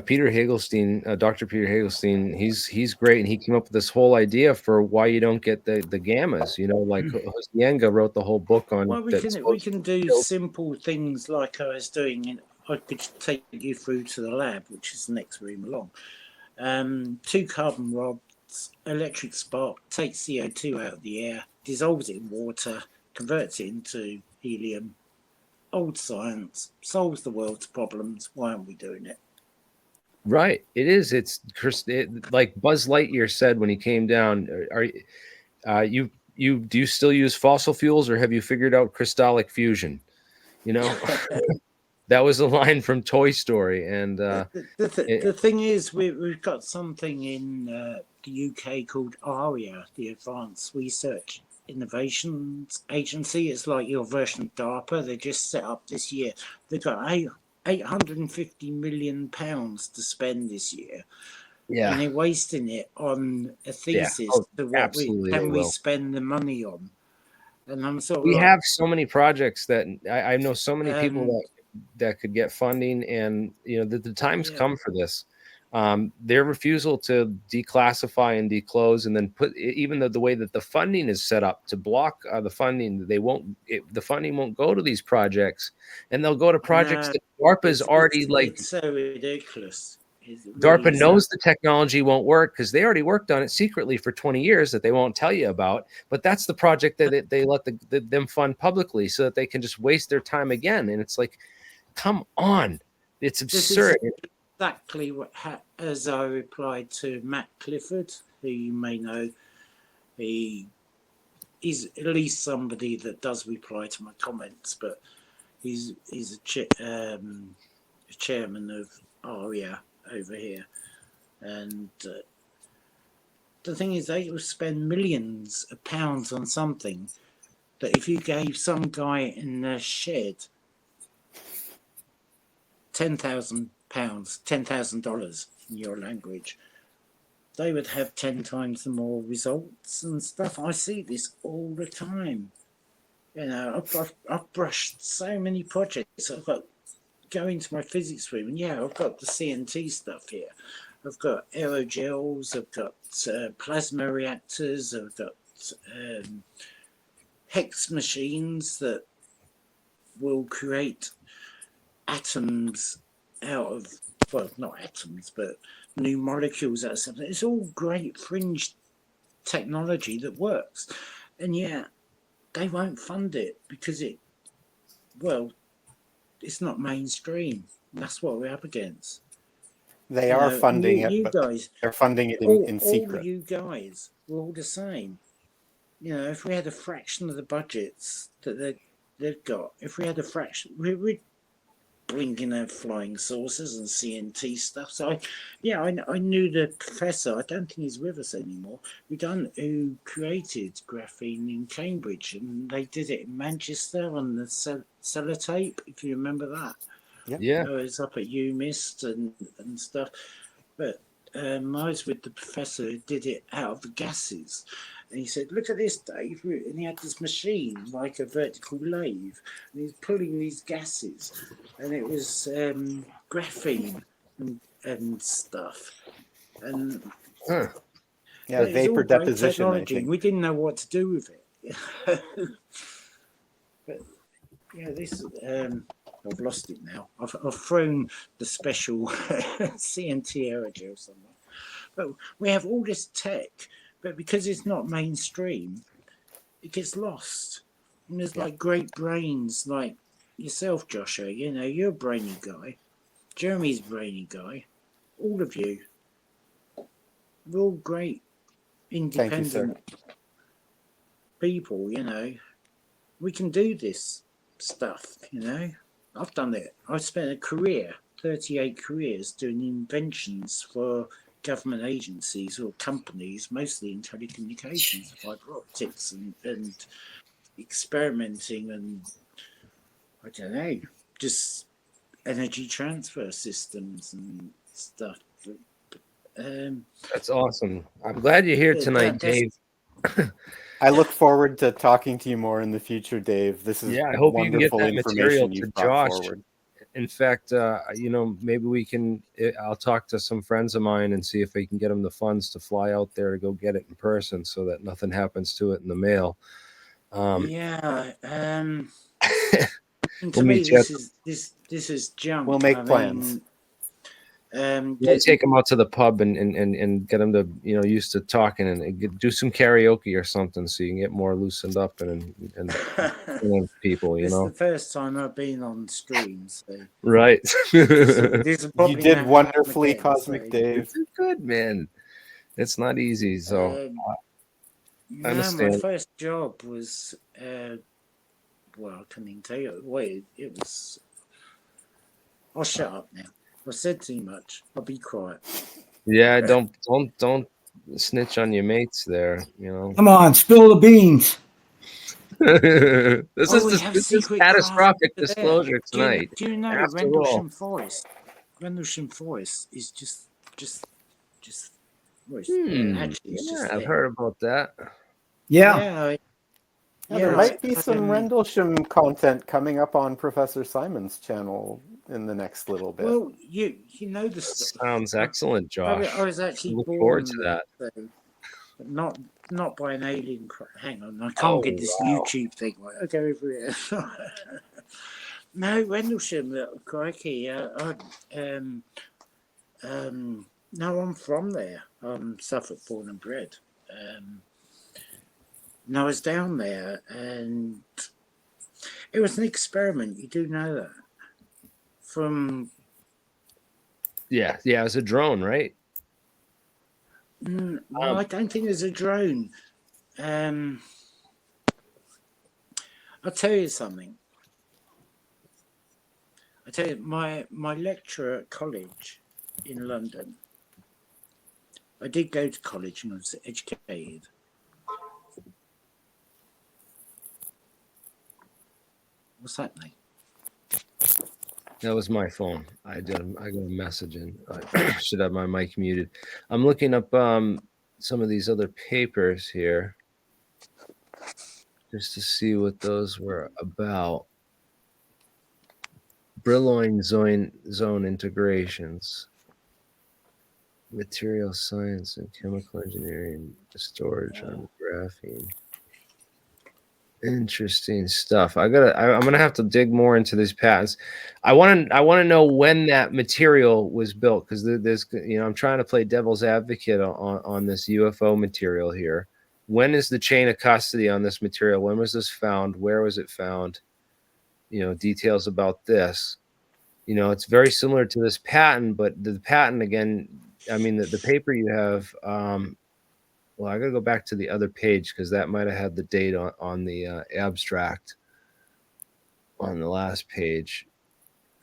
Peter Hagelstein, Dr. Peter Hagelstein, he's great, and he came up with this whole idea for why you don't get the gammas. You know, like Hosyenga wrote the whole book on. Well, we can do simple things like I was doing. I could take you through to the lab, which is the next room along. 2 carbon rods, electric spark, takes CO2 out of the air, dissolves it in water, converts it into helium. Old science, solves the world's problems. Why aren't we doing it? Right, it is. It's like Buzz Lightyear said when he came down. Do you still use fossil fuels, or have you figured out crystallic fusion? You know, that was a line from Toy Story. And the thing is, we've got something in the UK called ARIA, the Advanced Research Innovations Agency. It's like your version of DARPA. They just set up this year. They've got 850 million pounds to spend this year. And they're wasting it on a thesis to what we spend the money on. And I'm sort of we have so many projects that I know so many people that could get funding, and you know the time's come for this. Their refusal to declassify and declose, and then put, even though the way that the funding is set up to block the funding, the funding won't go to these projects, and they'll go to projects that DARPA's already it's so ridiculous. DARPA knows the technology won't work because they already worked on it secretly for 20 years that they won't tell you about. But that's the project that they let them fund publicly so that they can just waste their time again. And it's like, come on, it's absurd. This is exactly what as I replied to Matt Clifford, who you may know. He is at least somebody that does reply to my comments, but he's a chairman of ARIA over here, and the thing is, they will spend millions of pounds on something that if you gave some guy in the shed £10,000, $10,000 in your language, they would have 10 times the more results and stuff. I see this all the time. You know, I've brushed so many projects. I've got go into my physics room, and I've got the CNT stuff here. I've got aerogels, I've got plasma reactors, I've got hex machines that will create atoms out of, well, not atoms, but new molecules out of something. It's all great fringe technology that works, and they won't fund it because it's not mainstream. That's what we're up against. They are funding it, but guys, they're funding it in secret. All you guys, we're all the same. You know, if we had a fraction of the budgets that they've got, if we had a fraction, we'd blinking out flying saucers and CNT stuff. So, I knew the professor. I don't think he's with us anymore. Who created graphene in Cambridge, and they did it in Manchester on the sellotape, if you remember that. Yeah. It was up at UMIST and stuff. But I was with the professor who did it out of the gases. And he said, "Look at this, Dave." And he had this machine, like a vertical lathe. And he's pulling these gases. And it was graphene and stuff. And vapor deposition. I think. We didn't know what to do with it. But this I've lost it now. I've thrown the special CNT aerogel somewhere. But we have all this tech, but because it's not mainstream, it gets lost. And there's like great brains like yourself, Joshua. You know, you're a brainy guy. Jeremy's a brainy guy. All of you. we're all great, independent Thank you, sir. people, We can do this stuff, I've done it. I spent a career, 38 careers, doing inventions for government agencies or companies, mostly in telecommunications, fiber optics and experimenting and, I don't know, just energy transfer systems and stuff. That's awesome. I'm glad you're here tonight, Dave. I look forward to talking to you more in the future, Dave. This is I hope you can get wonderful that material information to you've brought Josh. forward. In fact, maybe we can. I'll talk to some friends of mine and see if we can get them the funds to fly out there to go get it in person, so that nothing happens to it in the mail. To We'll me, meet you. this is junk. We'll make plans. We'll take them out to the pub and get them to used to talking and do some karaoke or something, so you can get more loosened up and people. This is the first time I've been on stream, so right. this You did wonderfully, Cosmic Dave. It's good, man. It's not easy, so I understand. My first job was well, I can't even tell you. Wait, it was. I'll shut up now. I said too much. I'll be quiet. Yeah, don't snitch on your mates there. Come on, spill the beans. This is catastrophic disclosure tonight. Do you know Rendlesham Forest? Rendlesham Forest is just actually, it's just I've heard about that. Yeah, there might be some Rendlesham content coming up on Professor Simon's channel in the next little bit. Well, you know the sounds excellent, Josh. I was actually look born forward to that. But not by an alien. Hang on, I can't get this YouTube thing right. I'll go over here. No, Rendlesham, crikey. No, I'm from there. I'm Suffolk born and bred. And I was down there, and it was an experiment. You do know that. Yeah, it was a drone, right? No, I don't think there's a drone. I'll tell you something. My lecturer at college in London. I did go to college and I was educated. What's that, mate? That was my phone. I got a message in. I should have my mic muted. I'm looking up some of these other papers here just to see what those were about. Brillouin zone integrations, material science and chemical engineering, storage on graphene. Interesting stuff. I'm gonna have to dig more into these patents. I want to know when that material was built, because there's I'm trying to play devil's advocate on this UFO material here. When is the chain of custody on this material? When was this found? Where was it found? Details about this. It's very similar to this patent, but the patent again. I mean, the paper you have. Well, I got to go back to the other page because that might have had the date on the abstract on the last page.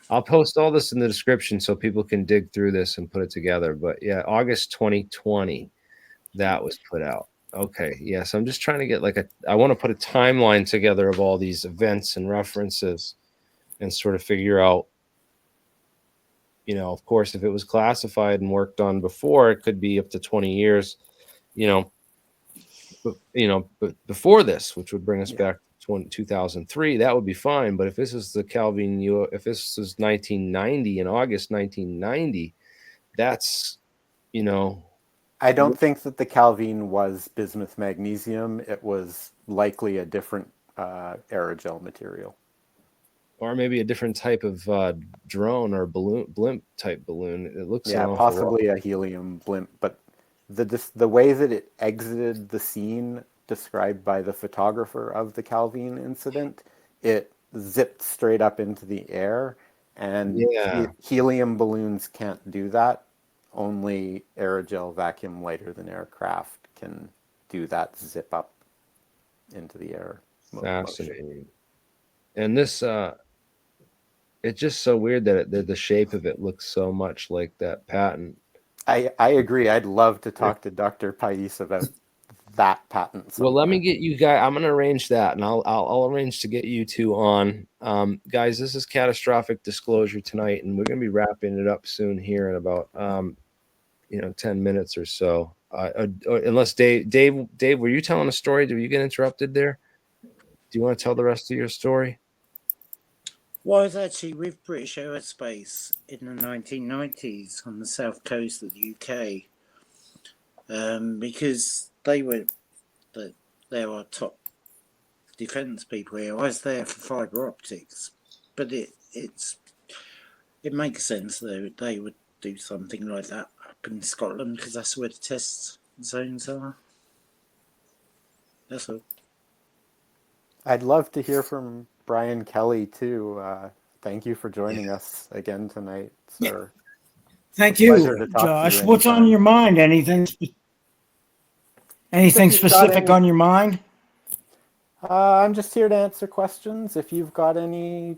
I'll post all this in the description so people can dig through this and put it together. But yeah, August 2020, that was put out. Okay, yes, I'm just trying to get I want to put a timeline together of all these events and references and sort of figure out, of course, if it was classified and worked on before, it could be up to 20 years. But before this, which would bring us back to 2003, that would be fine. But if this is the Calvin, if this is 1990, in August 1990, that's, I don't think that the Calvin was bismuth magnesium. It was likely a different aerogel material. Or maybe a different type of drone or blimp type balloon. It looks possibly a helium blimp, but the way that it exited the scene described by the photographer of the Calvin incident, it zipped straight up into the air, and helium balloons can't do that. only aerogel vacuum lighter than aircraft can do that zip up into the air. Fascinating. And this, it's just so weird that the shape of it looks so much like that patent. I agree. I'd love to talk to Dr. Pais about that patent sometime. Well, let me get you guys. I'm going to arrange that, and I'll arrange to get you two on. Guys, this is catastrophic disclosure tonight, and we're going to be wrapping it up soon here in about 10 minutes or so. Unless Dave, were you telling a story? Did you get interrupted there? Do you want to tell the rest of your story? Well, I was actually with British Aerospace in the 1990s on the south coast of the UK, because they were our top defence people here. I was there for fibre optics, but it makes sense that they would do something like that up in Scotland because that's where the test zones are. That's all. I'd love to hear from Brian Kelly too. Thank you for joining us again tonight, sir. Thank you, Josh. What's on your mind? Anything specific on your mind? I'm just here to answer questions. If you've got any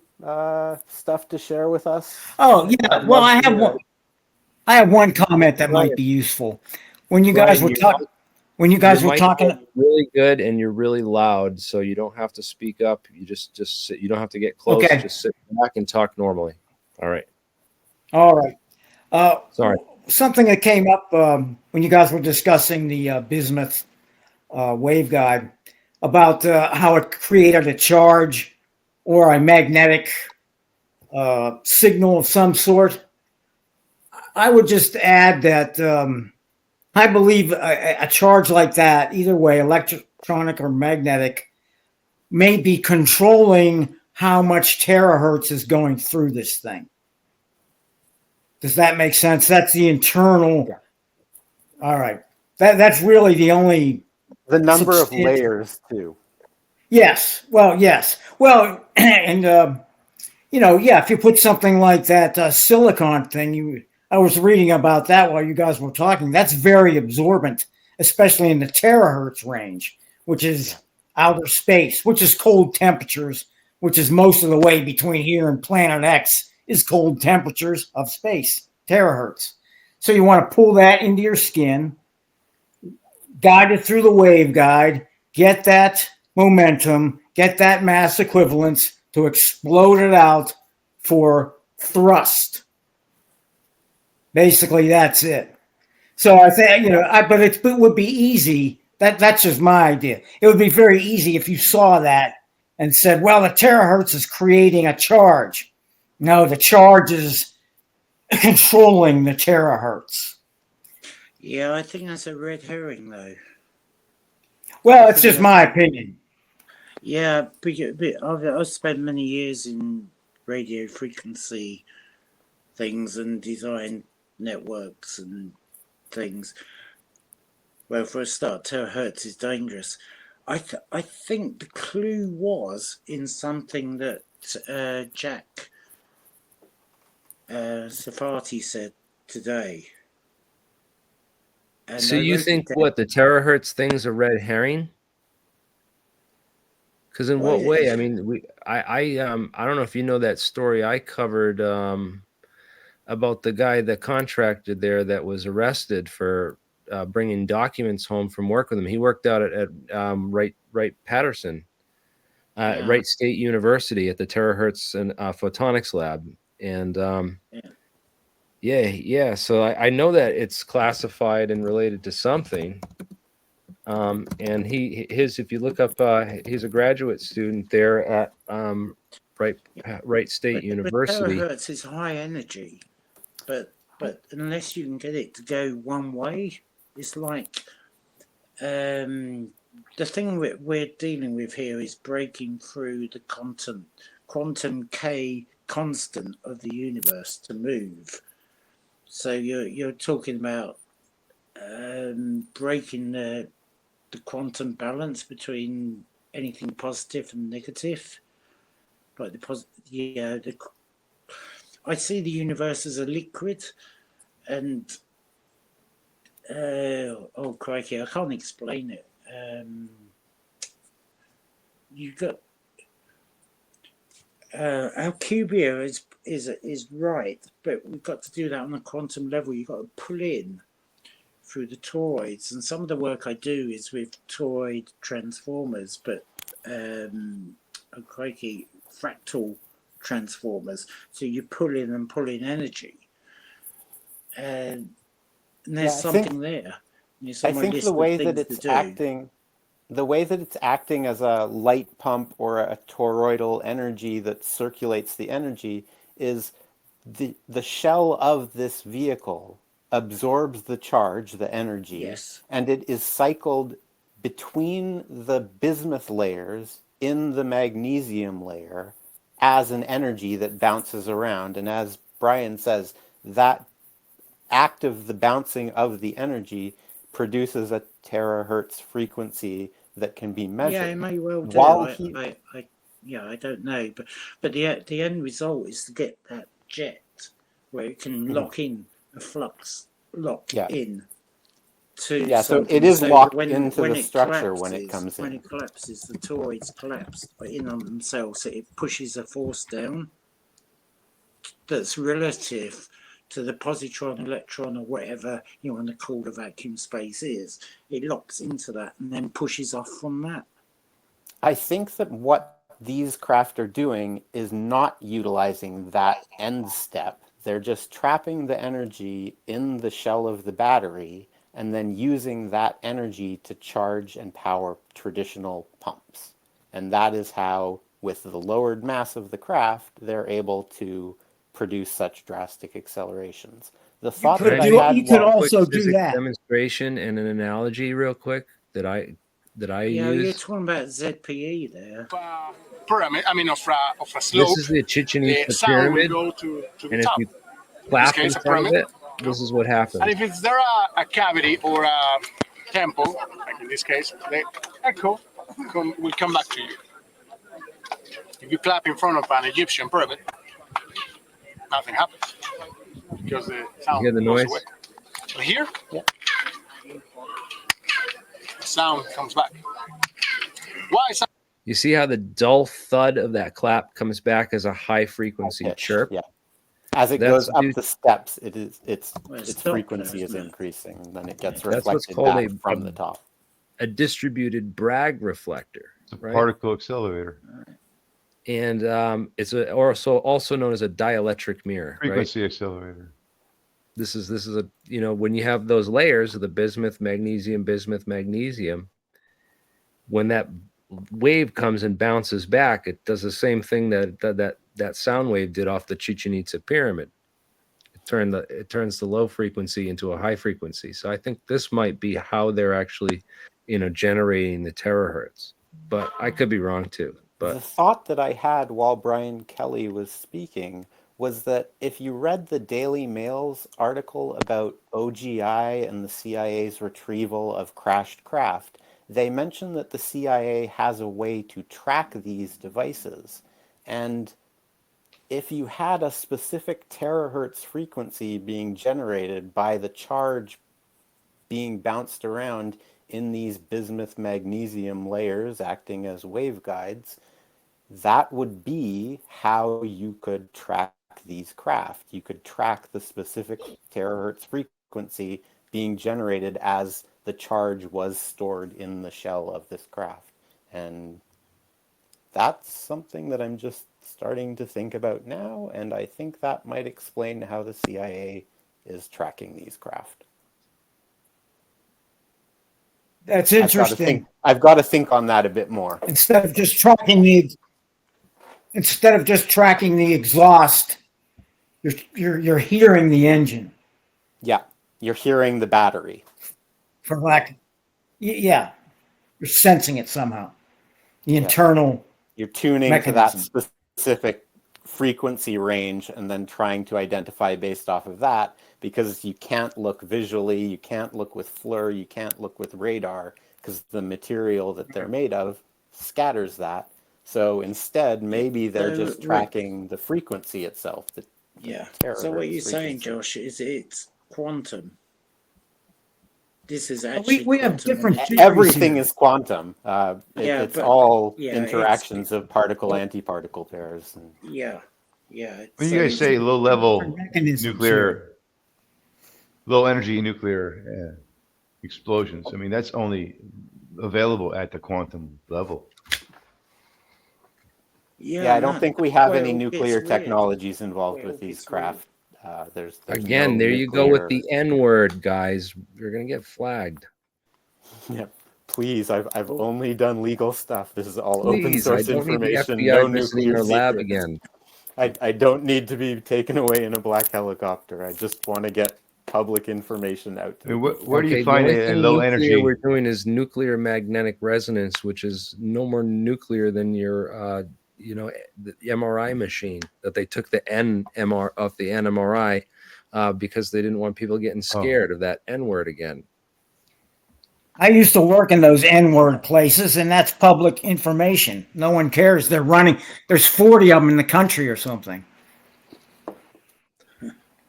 stuff to share with us. Oh yeah. Well, I have one comment that might be useful. When you guys were talking. When you guys were talking, really good, and you're really loud, so you don't have to speak up. You just sit. You don't have to get close. Okay. Just sit back and talk normally. All right. All right. Sorry. Something that came up when you guys were discussing the bismuth waveguide about how it created a charge or a magnetic signal of some sort. I would just add that. I believe a charge like that, either way, electronic or magnetic, may be controlling how much terahertz is going through this thing. Does that make sense? That's the internal. Yeah. All right. That's really the only. The number of layers, too. Yes. Well, yes. Well, and, if you put something like that silicon thing, I was reading about that while you guys were talking. That's very absorbent, especially in the terahertz range, which is outer space, which is cold temperatures, which is most of the way between here and planet X is cold temperatures of space, terahertz. So you want to pull that into your skin, guide it through the waveguide, get that momentum, get that mass equivalence to explode it out for thrust. Basically, that's it. So I think, but it would be easy. That's just my idea. It would be very easy if you saw that and said, well, the terahertz is creating a charge. No, the charge is controlling the terahertz. Yeah, I think that's a red herring, though. Well, it's just my opinion. Yeah, but I've spent many years in radio frequency things and design networks and things. Well, for a start, terahertz is dangerous. I think the clue was in something that Jack Safati said today. And so you think what the terahertz thing's a red herring? Because in what way? I mean, I don't know if you know that story I covered about the guy that contracted there that was arrested for bringing documents home from work with him. He worked out at Wright-Patterson, Wright State University at the terahertz and photonics lab, and So I know that it's classified and related to something. And if you look up, he's a graduate student there at Wright State University. Terahertz is high energy, but unless you can get it to go one way, it's like the thing we're dealing with here is breaking through the quantum K constant of the universe to move. So you're talking about breaking the quantum balance between anything positive and negative. Like I see the universe as a liquid, and Oh crikey, I can't explain it. You got Alcubia is right, but we've got to do that on a quantum level. You've got to pull in through the toroids, and some of the work I do is with toroid transformers, but oh crikey, fractal transformers. So you pull in and pull in energy, and there's something there. I think the way that it's acting, the way that it's acting as a light pump or a toroidal energy that circulates the energy is the shell of this vehicle absorbs the charge, the energy, yes, and it is cycled between the bismuth layers in the magnesium layer as an energy that bounces around. And as Brian says, that act of the bouncing of the energy produces a terahertz frequency that can be measured. Yeah, it may well do. I don't know, but the end result is to get that jet where it can lock in a flux, in to so it is locked into the structure when it comes in. When it collapses, the toroids collapse in on themselves. So it pushes a force down that's relative to the positron, electron, or whatever you want to call the vacuum space is. It locks into that and then pushes off from that. I think that what these craft are doing is not utilizing that end step. They're just trapping the energy in the shell of the battery and then using that energy to charge and power traditional pumps. And that is how, with the lowered mass of the craft, they're able to produce such drastic accelerations. The thought that I had, you could also do that demonstration and an analogy real quick that I use. You're talking about ZPE there. Pyramid, I mean of a slope. This is the Chichen Itza the sound pyramid, will go to the and top. if you clap case, in front of it, this is what happens. And if it's there a cavity or a temple, like in this case, the echo will come back to you. If you clap in front of an Egyptian pyramid, nothing happens because the sound you hear the goes noise? away. But here, the sound comes back. Why? You see how the dull thud of that clap comes back as a high frequency chirp? Yeah. As it goes up the steps, its frequency is increasing. Then it gets reflected back from the top. A distributed Bragg reflector. It's a particle accelerator. And it's also known as a dielectric mirror. Frequency accelerator. This is a when you have those layers of the bismuth, magnesium, when that wave comes and bounces back, it does the same thing that sound wave did off the Chichen Itza pyramid. It turns the low frequency into a high frequency. So I think this might be how they're actually, generating the terahertz. But I could be wrong too. But the thought that I had while Brian Kelly was speaking was that if you read the Daily Mail's article about OGI and the CIA's retrieval of crashed craft, they mention that the CIA has a way to track these devices. And if you had a specific terahertz frequency being generated by the charge being bounced around in these bismuth magnesium layers acting as waveguides, that would be how you could track these craft. You could track the specific terahertz frequency being generated as the charge was stored in the shell of this craft. And that's something that I'm just starting to think about now, and I think that might explain how the CIA is tracking these craft. That's interesting. I've got to think on that a bit more. Instead of just tracking the exhaust, you're hearing the engine. Yeah, you're hearing the battery. For lack, you're sensing it somehow. The internal. You're tuning mechanism. to that specific frequency range and then trying to identify based off of that, because you can't look visually, you can't look with FLIR, you can't look with radar, because the material that they're made of scatters that. So instead, maybe they're just tracking the frequency itself. So what you're saying, Josh, is it's quantum. this is actually we have different quantum. Everything is quantum. It's all yeah, interactions of particle-antiparticle pairs. Yeah. When you guys say low-level nuclear, low-energy nuclear explosions, I mean, that's only available at the quantum level. Yeah, I don't think we have any nuclear technologies involved with these craft. There's Again, no there you go with the N word, guys. You're gonna get flagged. Yeah, please. I've only done legal stuff. This is all Please, open source I don't information. need the FBI No visiting nuclear our lab secrets. again. I don't need to be taken away in a black helicopter. I just want to get public information out to where do you find a low energy? We're doing is nuclear magnetic resonance, which is no more nuclear than your the MRI machine that they took the NMR off the NMRI because they didn't want people getting scared of that N word again. I used to work in those N-word places, and that's public information. No one cares. They're running. There's 40 of them in the country or something.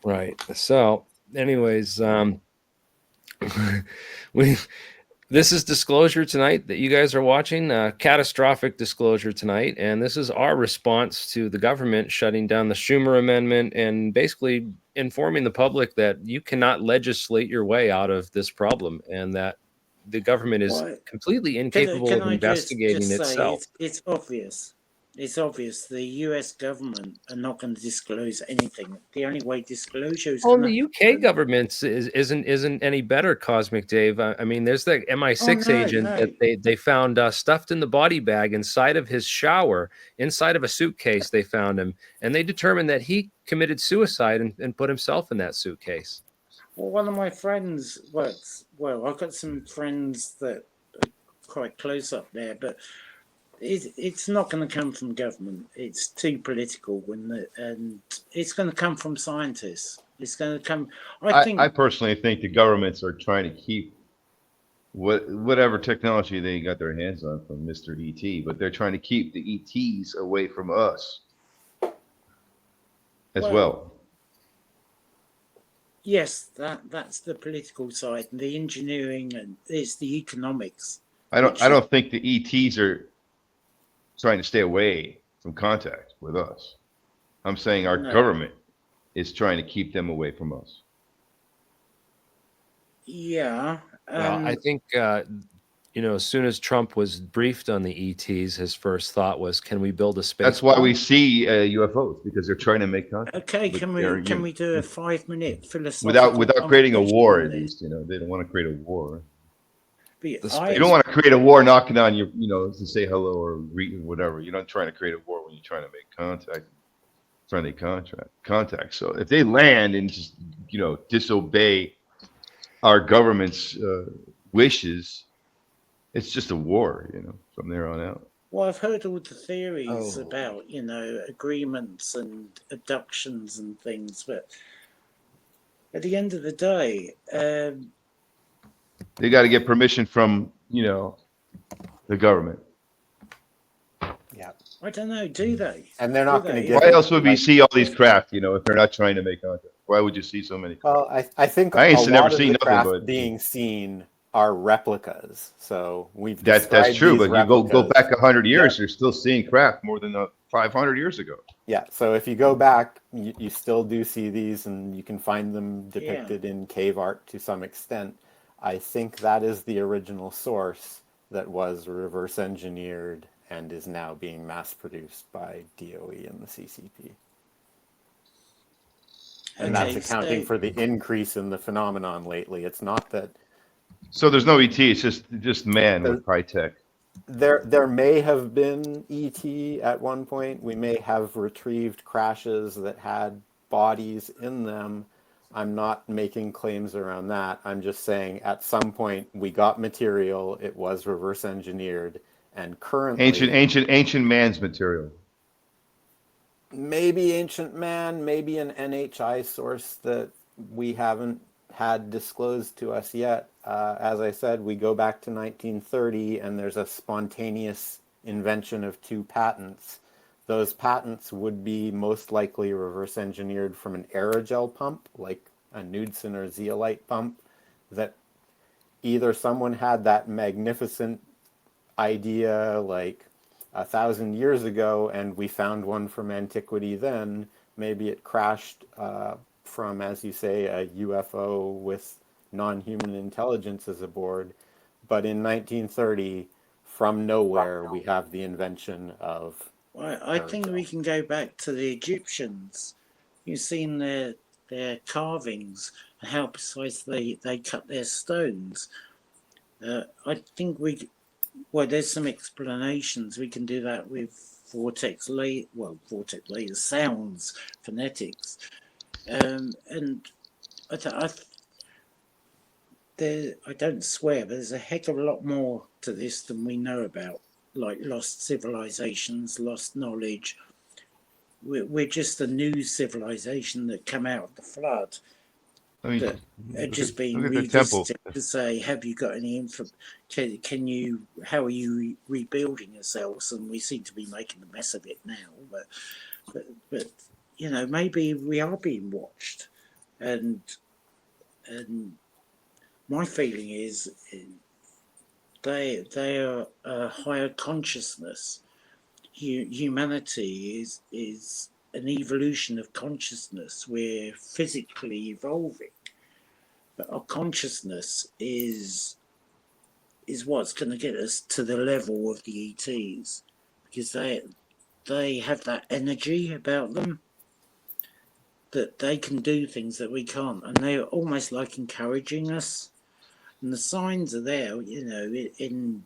Right. So, anyways, this is disclosure tonight that you guys are watching, catastrophic disclosure tonight, and this is our response to the government shutting down the Schumer Amendment and basically informing the public that you cannot legislate your way out of this problem, and that the government is completely incapable of investigating itself. It's obvious. It's obvious the US government are not going to disclose anything. The only way disclosure is the UK government isn't any better, Cosmic Dave. I mean, there's the MI6 agent that they found stuffed in the body bag inside of his shower, inside of a suitcase. They found him, and they determined that he committed suicide and put himself in that suitcase. Well, one of my friends works. Well, I've got some friends that are quite close up there, but it's not going to come from government. It's too political, and it's going to come from scientists. It's going to come. I personally think the governments are trying to keep whatever technology they got their hands on from Mr. ET, but they're trying to keep the ETs away from us as well. Yes, that's the political side, and the engineering, and it's the economics. I don't think the ETs are trying to stay away from contact with us. I'm saying our government is trying to keep them away from us. Yeah. Well, I think as soon as Trump was briefed on the ETs, his first thought was, "Can we build a space?" That's why we see UFOs, because they're trying to make contact. Okay, can we do a 5-minute philosophical without creating a war? At least they don't want to create a war. You don't want to create a war knocking on you, to say hello or whatever. You're not trying to create a war when you're trying to make contact, friendly contact. So if they land and just disobey our government's wishes, it's just a war, from there on out. Well, I've heard all the theories about, agreements and abductions and things, but at the end of the day, they got to get permission from, the government. Yeah. I don't know, do they? And they're not going to get. Why else would we see all these craft, if they're not trying to make contact? Why would you see so many? Well, I think I ain't never seen nothing, craft but being seen are replicas. So we've that's true, but replicas. you go back 100 years, you're still seeing craft more than 500 years ago. Yeah, so if you go back, you still do see these, and you can find them depicted in cave art to some extent. I think that is the original source that was reverse engineered and is now being mass produced by DOE and the CCP. And that's accounting for the increase in the phenomenon lately. It's not that. So there's no ET. It's just man with high tech. There may have been ET at one point. We may have retrieved crashes that had bodies in them. I'm not making claims around that. I'm just saying at some point we got material. It was reverse engineered, and currently ancient man's material. Maybe ancient man, maybe an NHI source that we haven't had disclosed to us yet. As I said, we go back to 1930, and there's a spontaneous invention of 2 patents. Those patents would be most likely reverse engineered from an aerogel pump, like a Knudsen or zeolite pump, that either someone had that magnificent idea like 1,000 years ago and we found one from antiquity then. Maybe it crashed from, as you say, a UFO with non-human intelligences aboard. But in 1930, from nowhere, we have the invention of I think we can go back to the Egyptians. You've seen their carvings and how precise they cut their stones. I think there's some explanations. We can do that with vortex laser sounds, phonetics, and I don't swear, but there's a heck of a lot more to this than we know about, like lost civilizations, lost knowledge. We're just a new civilization that came out of the flood. I mean, that are just being look at the temple. revisited to say, have you got any info? How are you rebuilding yourselves? And we seem to be making a mess of it now. But you know, maybe we are being watched, and my feeling is they are a higher consciousness. Humanity is an evolution of consciousness. We're physically evolving, but our consciousness is what's going to get us to the level of the ETs, because they have that energy about them that they can do things that we can't, and they're almost like encouraging us. And the signs are there, you know, in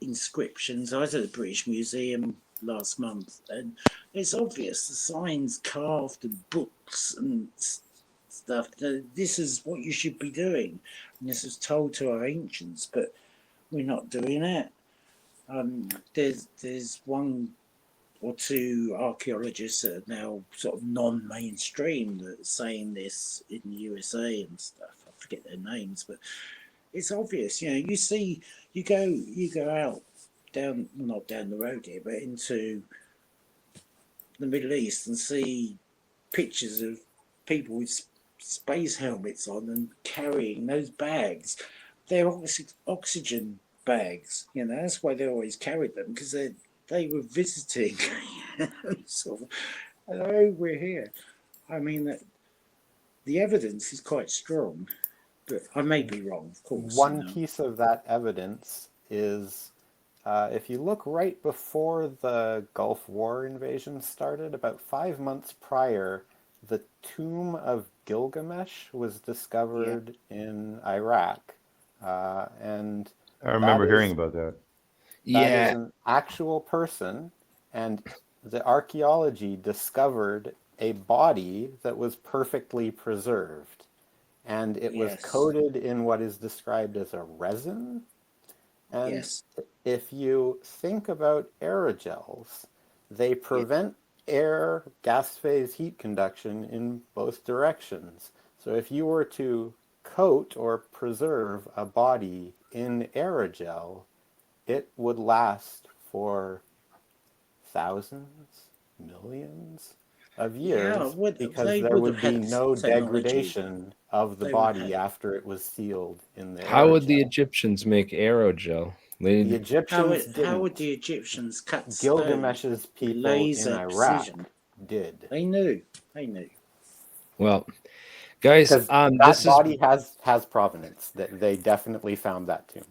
inscriptions. I was at the British Museum last month, and it's obvious the signs carved in books and stuff. This is what you should be doing, and this was told to our ancients, but we're not doing it. There's one or two archaeologists that are now sort of non-mainstream that are saying this in the USA and stuff. I forget their names, but it's obvious. You know, you go out not down the road here, but into the Middle East and see pictures of people with space helmets on and carrying those bags. They're oxygen bags. You know, that's why they always carried them, because they were visiting. So, hello, we're here. I mean, the evidence is quite strong, but I may be wrong, of course. One piece of that evidence is, if you look right before the Gulf War invasion started, about 5 months prior, the tomb of Gilgamesh was discovered in Iraq. And I remember hearing about that. That is an actual person, and the archaeology discovered a body that was perfectly preserved. And it was coated in what is described as a resin. And if you think about aerogels, they prevent air gas phase heat conduction in both directions. So if you were to coat or preserve a body in aerogel, it would last for thousands, millions of years, because there would be no degradation of the body after it was sealed in the aerogel. How would the Egyptians make aerogel? The Egyptians didn't. How would the Egyptians cut Gilgamesh's people in Iraq did. They knew. Well, guys, that body has provenance. They definitely found that tomb.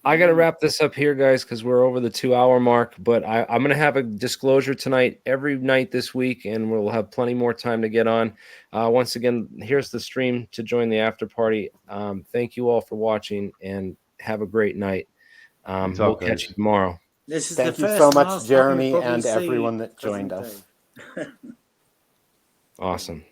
I got to wrap this up here, guys, because we're over the 2-hour mark. But I'm going to have a disclosure tonight, every night this week, and we'll have plenty more time to get on. Once again, here's the stream to join the after party. Thank you all for watching, and have a great night. We'll catch you tomorrow. Thank you so much, Jeremy, and everyone that joined us. Awesome.